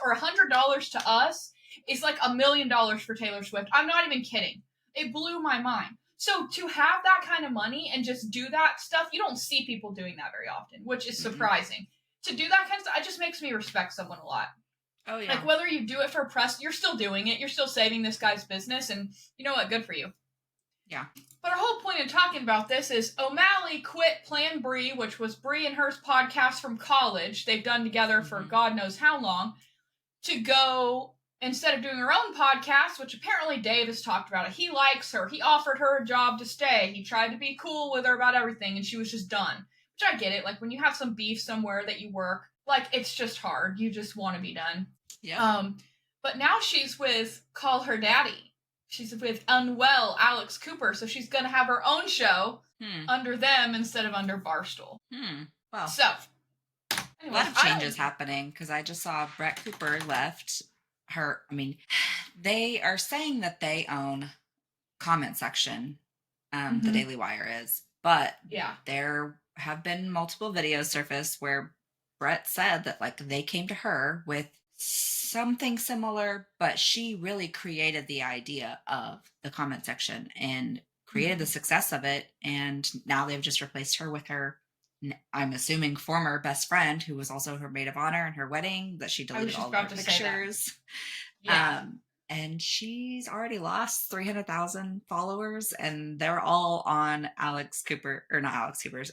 or $100 to us is like $1 million for Taylor Swift. I'm not even kidding. It blew my mind. So to have that kind of money and just do that stuff, you don't see people doing that very often, which is surprising. To do that kind of stuff, it just makes me respect someone a lot. Oh, yeah. Like, whether you do it for press, you're still doing it. You're still saving this guy's business, and you know what? Good for you. Yeah. But our whole point in talking about this is O'Malley quit Plan Bree, which was Bree and her's podcast from college. They've done together for God knows how long, to go instead of doing her own podcast, which apparently Dave has talked about it, he likes her. He offered her a job to stay. He tried to be cool with her about everything, and she was just done. Which I get it. Like, when you have some beef somewhere that you work, like, it's just hard. You just want to be done. Yeah. But now she's with Call Her Daddy. She's with Unwell Alex Cooper, so she's going to have her own show under them instead of under Barstool. Well, so, anyways, a lot of changes happening, because I just saw Brett Cooper left her. I mean, they are saying that they own comment section, the Daily Wire is, but there have been multiple videos surfaced where Brett said that, like, they came to her with something similar, but she really created the idea of the comment section and created the success of it, and now they've just replaced her with her, I'm assuming, former best friend, who was also her maid of honor in her wedding, that she deleted all of her pictures. Yeah. And she's already lost 300,000 followers, and they're all on Brett Cooper's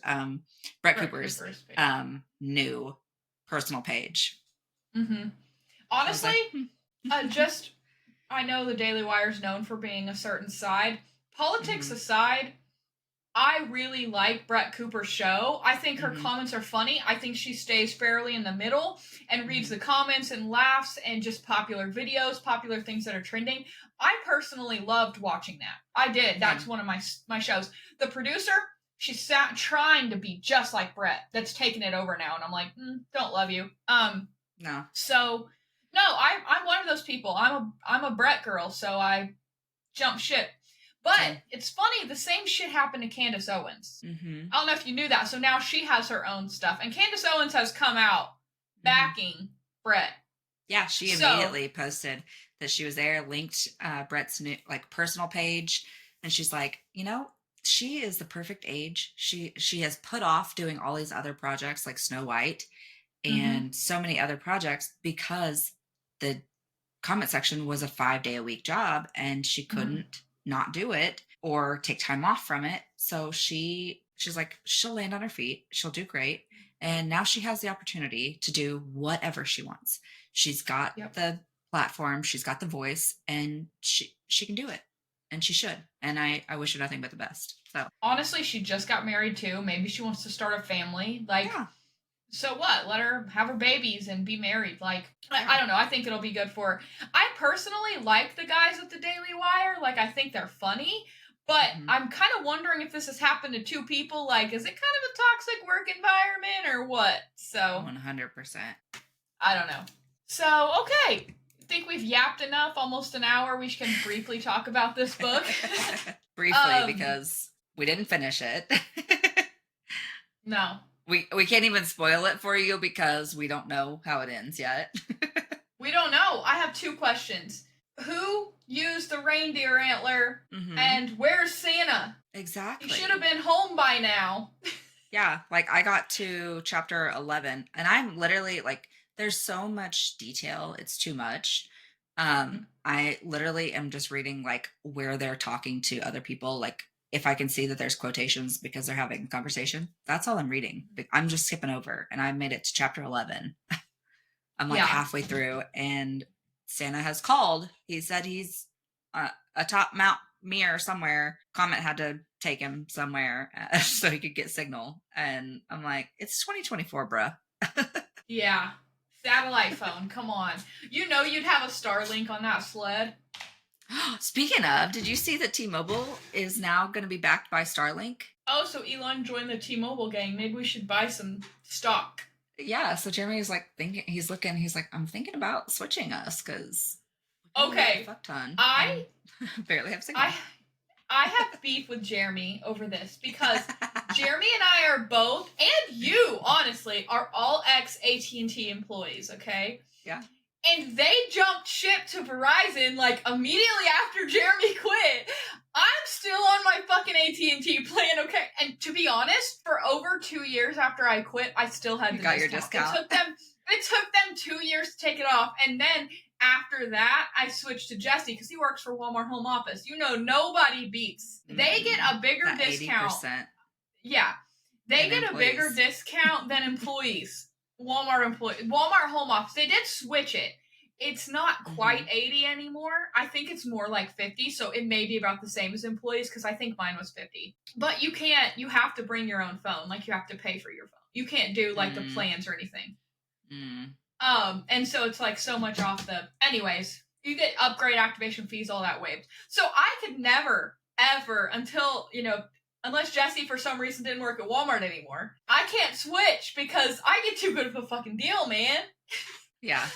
new personal page. Honestly, I know the Daily Wire's known for being a certain side. Politics aside, I really like Brett Cooper's show. I think her comments are funny. I think she stays fairly in the middle and reads the comments and laughs and just popular videos, popular things that are trending. I personally loved watching that. I did. That's one of my shows. The producer, she's trying to be just like Brett. That's taking it over now, and I'm like, don't love you. No. So, no, I'm one of those people. I'm a Brett girl, so I jump ship. But it's funny, the same shit happened to Candace Owens. I don't know if you knew that. So now she has her own stuff. And Candace Owens has come out backing Brett. Yeah, she immediately posted that she was there, linked Brett's new, like, personal page. And she's like, she is the perfect age. She has put off doing all these other projects like Snow White and so many other projects because the comment section was a 5-day-a-week job, and she couldn't not do it or take time off from it. So she's like, she'll land on her feet. She'll do great. And now she has the opportunity to do whatever she wants. She's got the platform. She's got the voice, and she can do it, and she should. And I wish her nothing but the best. So honestly, she just got married too. Maybe she wants to start a family. Like, so what? Let her have her babies and be married. Like, I don't know. I think it'll be good for her. I personally like the guys at the Daily Wire. Like, I think they're funny. But I'm kind of wondering if this has happened to two people. Like, is it kind of a toxic work environment or what? So 100%. I don't know. So, okay. I think we've yapped enough. Almost an hour. We can briefly talk about this book. Briefly, because we didn't finish it. No. We can't even spoil it for you because we don't know how it ends yet. We don't know. I have 2 questions. Who used the reindeer antler, and where's Santa? Exactly. He should have been home by now. Yeah, like, I got to chapter 11, and I'm literally like, there's so much detail. It's too much. I literally am just reading, like, where they're talking to other people, like, if I can see that there's quotations because they're having a conversation, that's all I'm reading. I'm just skipping over, and I made it to chapter 11. I'm like halfway through, and Santa has called. He said he's atop Mount Muir somewhere. Comet had to take him somewhere so he could get signal. And I'm like, it's 2024, bruh. Yeah. Satellite phone. Come on. You know you'd have a Starlink on that sled. Speaking of, did you see that T-Mobile is now going to be backed by Starlink? Oh, so Elon joined the T-Mobile gang. Maybe we should buy some stock. Yeah, so Jeremy is like thinking, he's like, I'm thinking about switching us because fuck ton. I barely have signal. I have beef with Jeremy over this because Jeremy and I are both, and you, honestly, are all ex-AT&T employees, okay? Yeah. And they jumped ship to Verizon, like, immediately after Jeremy quit. I'm still on my fucking AT&T plan, okay? And to be honest, for over 2 years after I quit, I still had the discount. Your discount. It took them 2 years to take it off. And then after that, I switched to Jesse because he works for Walmart Home Office. You know, nobody beats. They get a bigger discount. 80%. Yeah. They get employees. A bigger discount than employees. Walmart Home Office. They did switch it. It's not quite Hmm. 80 anymore. I think it's more like 50, so it may be about the same as employees because I think mine was 50. But you can't, you have to bring your own phone. Like you have to pay for your phone. You can't do like the Mm, plans or anything. mm. And so it's like so much off the. Anyways, you get upgrade activation fees, all that waived. So I could never, ever, until, unless Jesse for some reason didn't work at Walmart anymore, I can't switch because I get too good of a fucking deal, man. Yeah.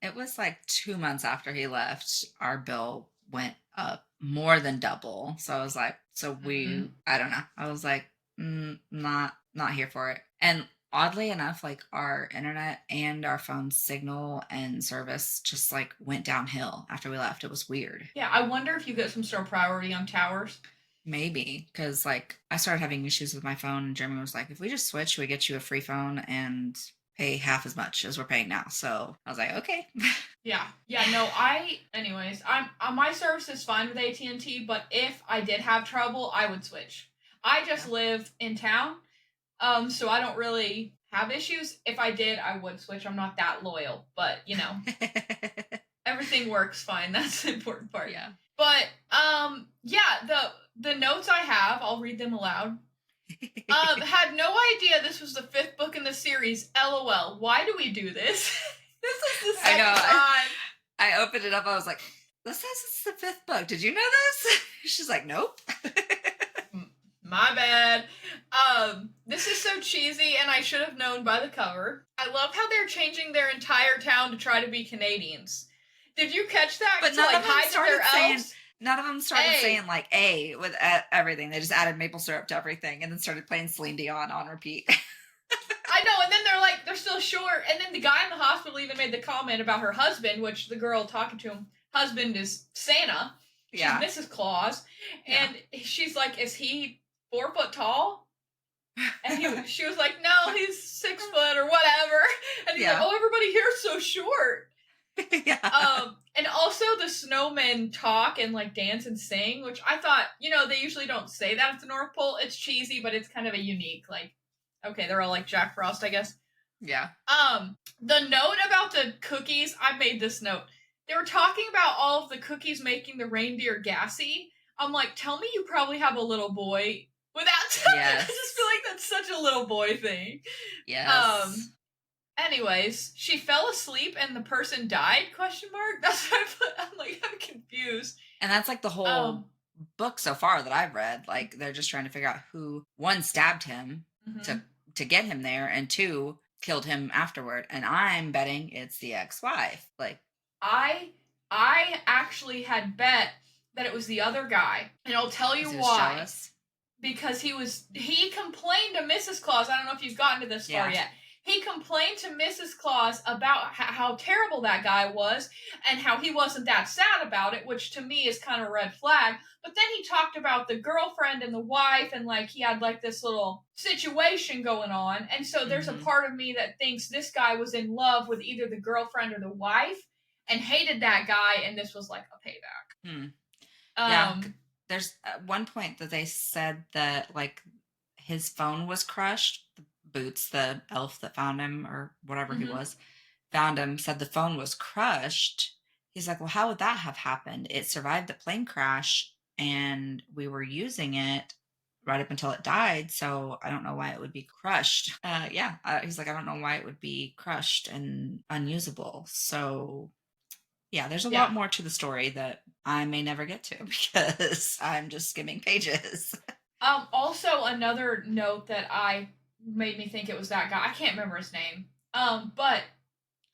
It was like 2 months after he left, our bill went up more than double. So I was like, Mm. I don't know. I was like, not here for it. And oddly enough, like our internet and our phone signal and service just like went downhill after we left. It was weird. Yeah, I wonder if you get some sort of priority on towers. Maybe because like I started having issues with my phone, and Jeremy was like, "If we just switch, we get you a free phone and pay half as much as we're paying now." So I was like, "Okay." Yeah, yeah. No, Anyways, my service is fine with AT&T, but if I did have trouble, I would switch. I just Yeah. live in town, so I don't really have issues. If I did, I would switch. I'm not that loyal, but everything works fine. That's the important part. Yeah. But yeah, the notes I have, I'll read them aloud. Had no idea this was the fifth book in the series. LOL. Why do we do this? This is the I know. second time. I opened it up. I was like, "This says it's the fifth book. Did you know this?" She's like, "Nope." My bad. This is so cheesy, and I should have known by the cover. I love how they're changing their entire town to try to be Canadians. Did you catch that? But To like hide that they're elves? none of them started saying like A with everything. They just added maple syrup to everything and then started playing Celine Dion on repeat. I know, and then they're still short. And then the guy in the hospital even made the comment about her husband, which the girl talking to him, husband is Santa. She's Yeah. Mrs. Claus, and she's like, "Is he 4 foot tall?" And she was like, "No, he's 6 foot or whatever." And he's like, "Oh, everybody here's so short." Yeah. And also the snowmen talk and like dance and sing, which I thought, they usually don't say that at the North Pole. It's cheesy, but it's kind of a unique, like, okay, they're all like Jack Frost, I guess. Yeah. The note about the cookies, I made this note. They were talking about all of the cookies making the reindeer gassy. I'm like, tell me you probably have a little boy without telling me. I Yes. just feel like that's such a little boy thing. Yes. Anyways, she fell asleep and the person died? Question mark. That's what I put. I'm like, I'm confused. And that's like the whole book so far that I've read. Like they're just trying to figure out who one stabbed him Mm-hmm. to get him there, and two killed him afterward. And I'm betting it's the ex-wife. Like I I actually had bet that it was the other guy, and I'll tell you why. Jealous. Because he complained to Mrs. Claus. I don't know if you've gotten to this far yet. He complained to Mrs. Claus about how terrible that guy was and how he wasn't that sad about it, which to me is kind of a red flag. But then he talked about the girlfriend and the wife, and like he had like this little situation going on. And so there's a part of me that thinks this guy was in love with either the girlfriend or the wife and hated that guy, and this was like a payback. Hmm. Um, Yeah. There's one point that they said that like his phone was crushed. The Boots, the elf that found him or whatever he mhm. was, found him, said the phone was crushed. He's like, well, how would that have happened? It survived the plane crash and we were using it right up until it died. So I don't know why it would be crushed. He's like, I don't know why it would be crushed and unusable. So yeah, there's a lot Yeah. more to the story that I may never get to because I'm just skimming pages. Also another note that I made me think it was that guy. I can't remember his name. But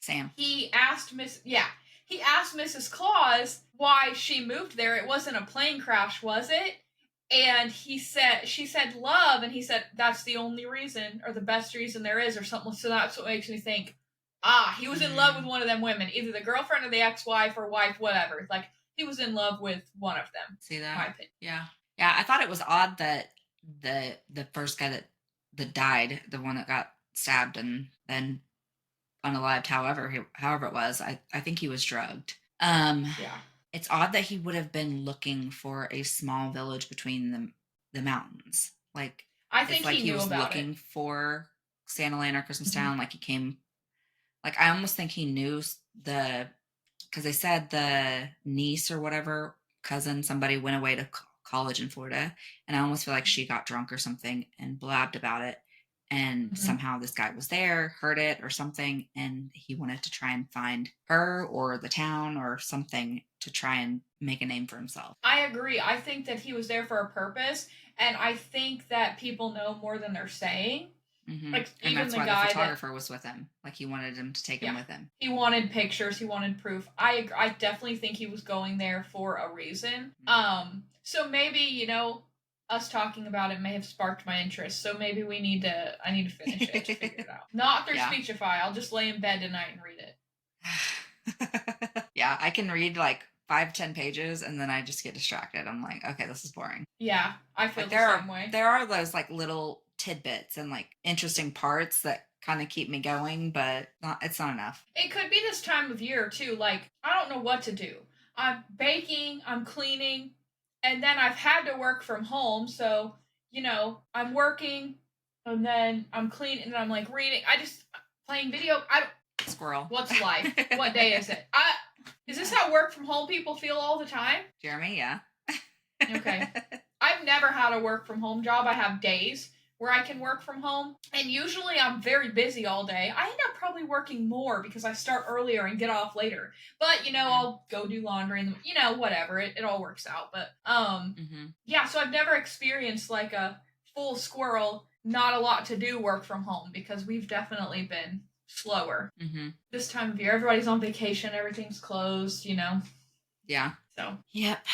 Sam. he asked Mrs. Claus why she moved there. It wasn't a plane crash, was it? And she said love, and he said that's the only reason or the best reason there is or something. So that's what makes me think, he was in love with one of them women, either the girlfriend or the ex-wife or wife, whatever. Like he was in love with one of them. See that? My opinion. Yeah. Yeah, I thought it was odd that the first guy that died, the one that got stabbed and then unalived, however it was, I think he was drugged. Yeah. It's odd that he would have been looking for a small village between the mountains. Like I it's think like he he knew was about it. looking for Santa Land or Christmas Mhm. Town. Like he came. Like I almost think he knew because they said the niece or whatever, cousin, somebody went away to college in Florida. And I almost feel like she got drunk or something and blabbed about it. And Mhm. somehow this guy was there, heard it or something. And he wanted to try and find her or the town or something to try and make a name for himself. I agree. I think that he was there for a purpose, and I think that people know more than they're saying. Like And even that's the why the guy that, photographer was with him. Like he wanted him to take him yeah, with him. he wanted pictures, he wanted proof. I definitely think he was going there for a reason. So maybe, us talking about it may have sparked my interest. So maybe I need to finish it to figure it out. Not through Speechify. I'll just lay in bed tonight and read it. Yeah, I can read like 5-10 pages and then I just get distracted. I'm like, okay, this is boring. Yeah, I feel like the same way. There are those like little tidbits and like interesting parts that kind of keep me going, but it's not enough. It could be this time of year too. Like, I don't know what to do. I'm baking, I'm cleaning, and then I've had to work from home. So, I'm working and then I'm cleaning and I'm like reading. I just playing video. I don't. Squirrel. What's life? What day is it? Is this how work from home people feel all the time? Jeremy, yeah. Okay. I've never had a work from home job. I have days where I can work from home, and usually I'm very busy all day. I end up probably working more because I start earlier and get off later. But I'll go do laundry and whatever. It all works out. But yeah. So I've never experienced like a full squirrel, not a lot to do work from home because we've definitely been slower this time of year. Everybody's on vacation. Everything's closed. Yeah. So. Yep.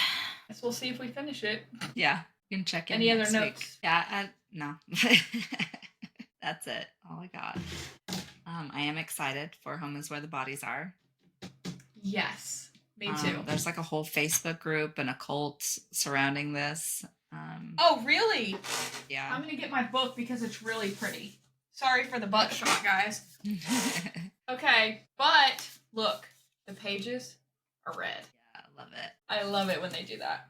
Guess we'll see if we finish it. Yeah. You can check in. Any other notes? Week. Yeah. No. That's it. All I got. I am excited for Home is Where the Bodies Are. Yes. Me too. There's like a whole Facebook group and a cult surrounding this. Oh, really? Yeah. I'm going to get my book because it's really pretty. Sorry for the butt shot, guys. Okay, but look, the pages are red. Yeah, I love it. I love it when they do that.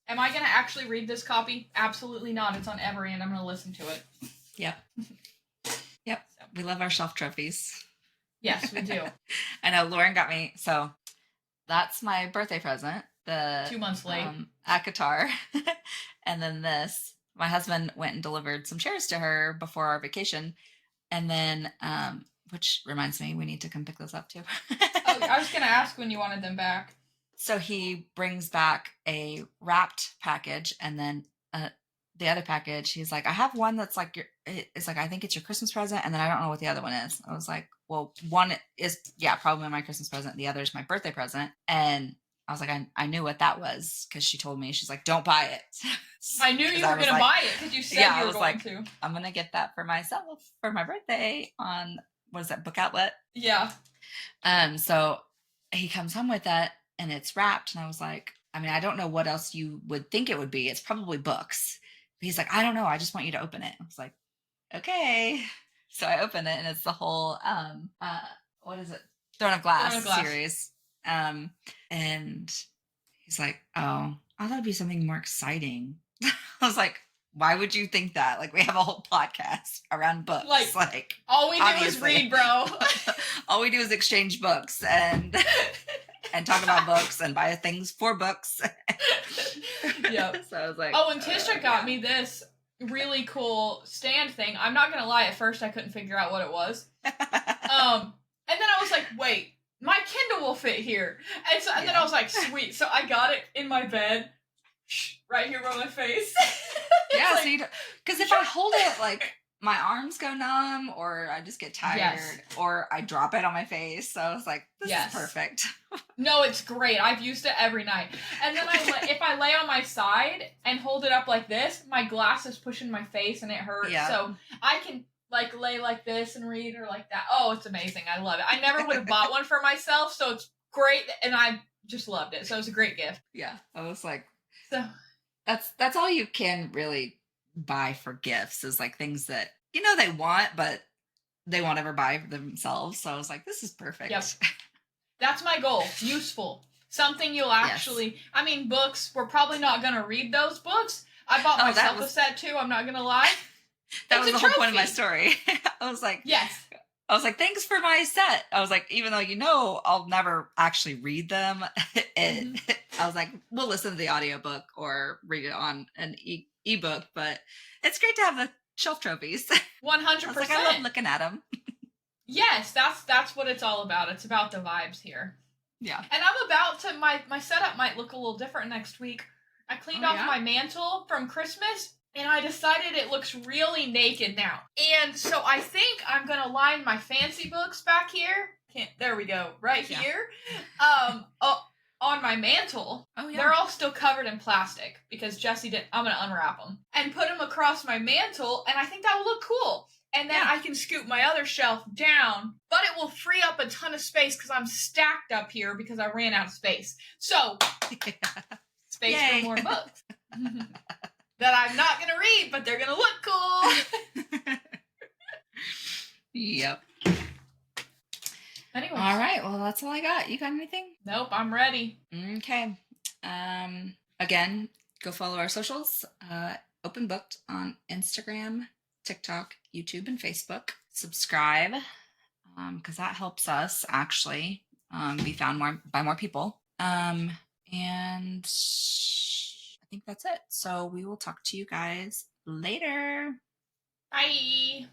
Am I going to actually read this copy? Absolutely not. It's on Every, and I'm going to listen to it. Yep. Yep. So. We love our shelf trophies. Yes, we do. I know Loren got me. So that's my birthday present. The 2 months late. ACOTAR. And then this, my husband went and delivered some chairs to her before our vacation. And then, which reminds me, we need to come pick those up too. Oh, I was going to ask when you wanted them back. So he brings back a wrapped package, and then the other package, he's like, I have one that's like it's like, I think it's your Christmas present, and then I don't know what the other one is. I was like, well, one is, yeah, probably my Christmas present. The other is my birthday present. And I was like, I knew what that was because she told me, she's like, don't buy it. I knew you were going to buy it because you said you were going to. I'm going to get that for myself for my birthday on, what is that, Book Outlet? Yeah. So he comes home with that. And it's wrapped. And I was like, I mean, I don't know what else you would think it would be. It's probably books. But he's like, I don't know. I just want you to open it. I was like, okay. So I open it and it's the whole, what is it? Throne of Glass series. And he's like, oh, I thought it'd be something more exciting. I was like, why would you think that? Like, we have a whole podcast around books. Like all we do is read, bro. All we do is exchange books and talk about books and buy things for books. Yep. So I was like, oh, and Tisha got me this really cool stand thing. I'm not gonna lie, at first I couldn't figure out what it was. And then I was like, wait, my Kindle will fit here. And then I was like, sweet. So I got it in my bed, right here by my face. Yeah, like, so because if I hold it, like, my arms go numb, or I just get tired, or I drop it on my face. So I was like, this is perfect. No, it's great. I've used it every night. And then if I lay on my side and hold it up like this, my glasses push in my face and it hurts. Yeah. So I can like lay like this and read, or like that. Oh, it's amazing. I love it. I never would have bought one for myself, so it's great, and I just loved it. So it was a great gift. Yeah. I was like, so that's all you can really buy for gifts, is like things that they want, but they won't ever buy for themselves. So I was like, this is perfect. Yep. That's my goal. Useful. Something you'll actually, I mean, books, we're probably not going to read those books. I bought myself a set too, I'm not going to lie. That was the whole point of my story. I was like, yes, I was like, thanks for my set. I was like, even though I'll never actually read them, it, Hmm. I was like, we'll listen to the audiobook or read it on an ebook, but it's great to have the shelf trophies. I was like, I love 100%. looking at them. Yes, that's what it's all about. It's about the vibes here. Yeah. And I'm about to my setup might look a little different next week. I cleaned Oh, off yeah. my mantle from Christmas and I decided it looks really naked now. And so I think I'm going to line my fancy books back here. There we go. Right Yeah. here. On my mantle. Oh, yeah. They're all still covered in plastic because Jesse didn't. I'm going to unwrap them and put them across my mantle and I think that will look cool. And then Yeah. I can scoop my other shelf down, but it will free up a ton of space because I'm stacked up here because I ran out of space. So, space Yay. for more books that I'm not going to read, but they're going to look cool. Yep. Anyways. All right. Well, that's all I got. You got anything? Nope, I'm ready. Okay. Again, go follow our socials. Open Booked on Instagram, TikTok, YouTube, and Facebook. Subscribe, because that helps us actually be found by more people. And I think that's it. So we will talk to you guys later. Bye.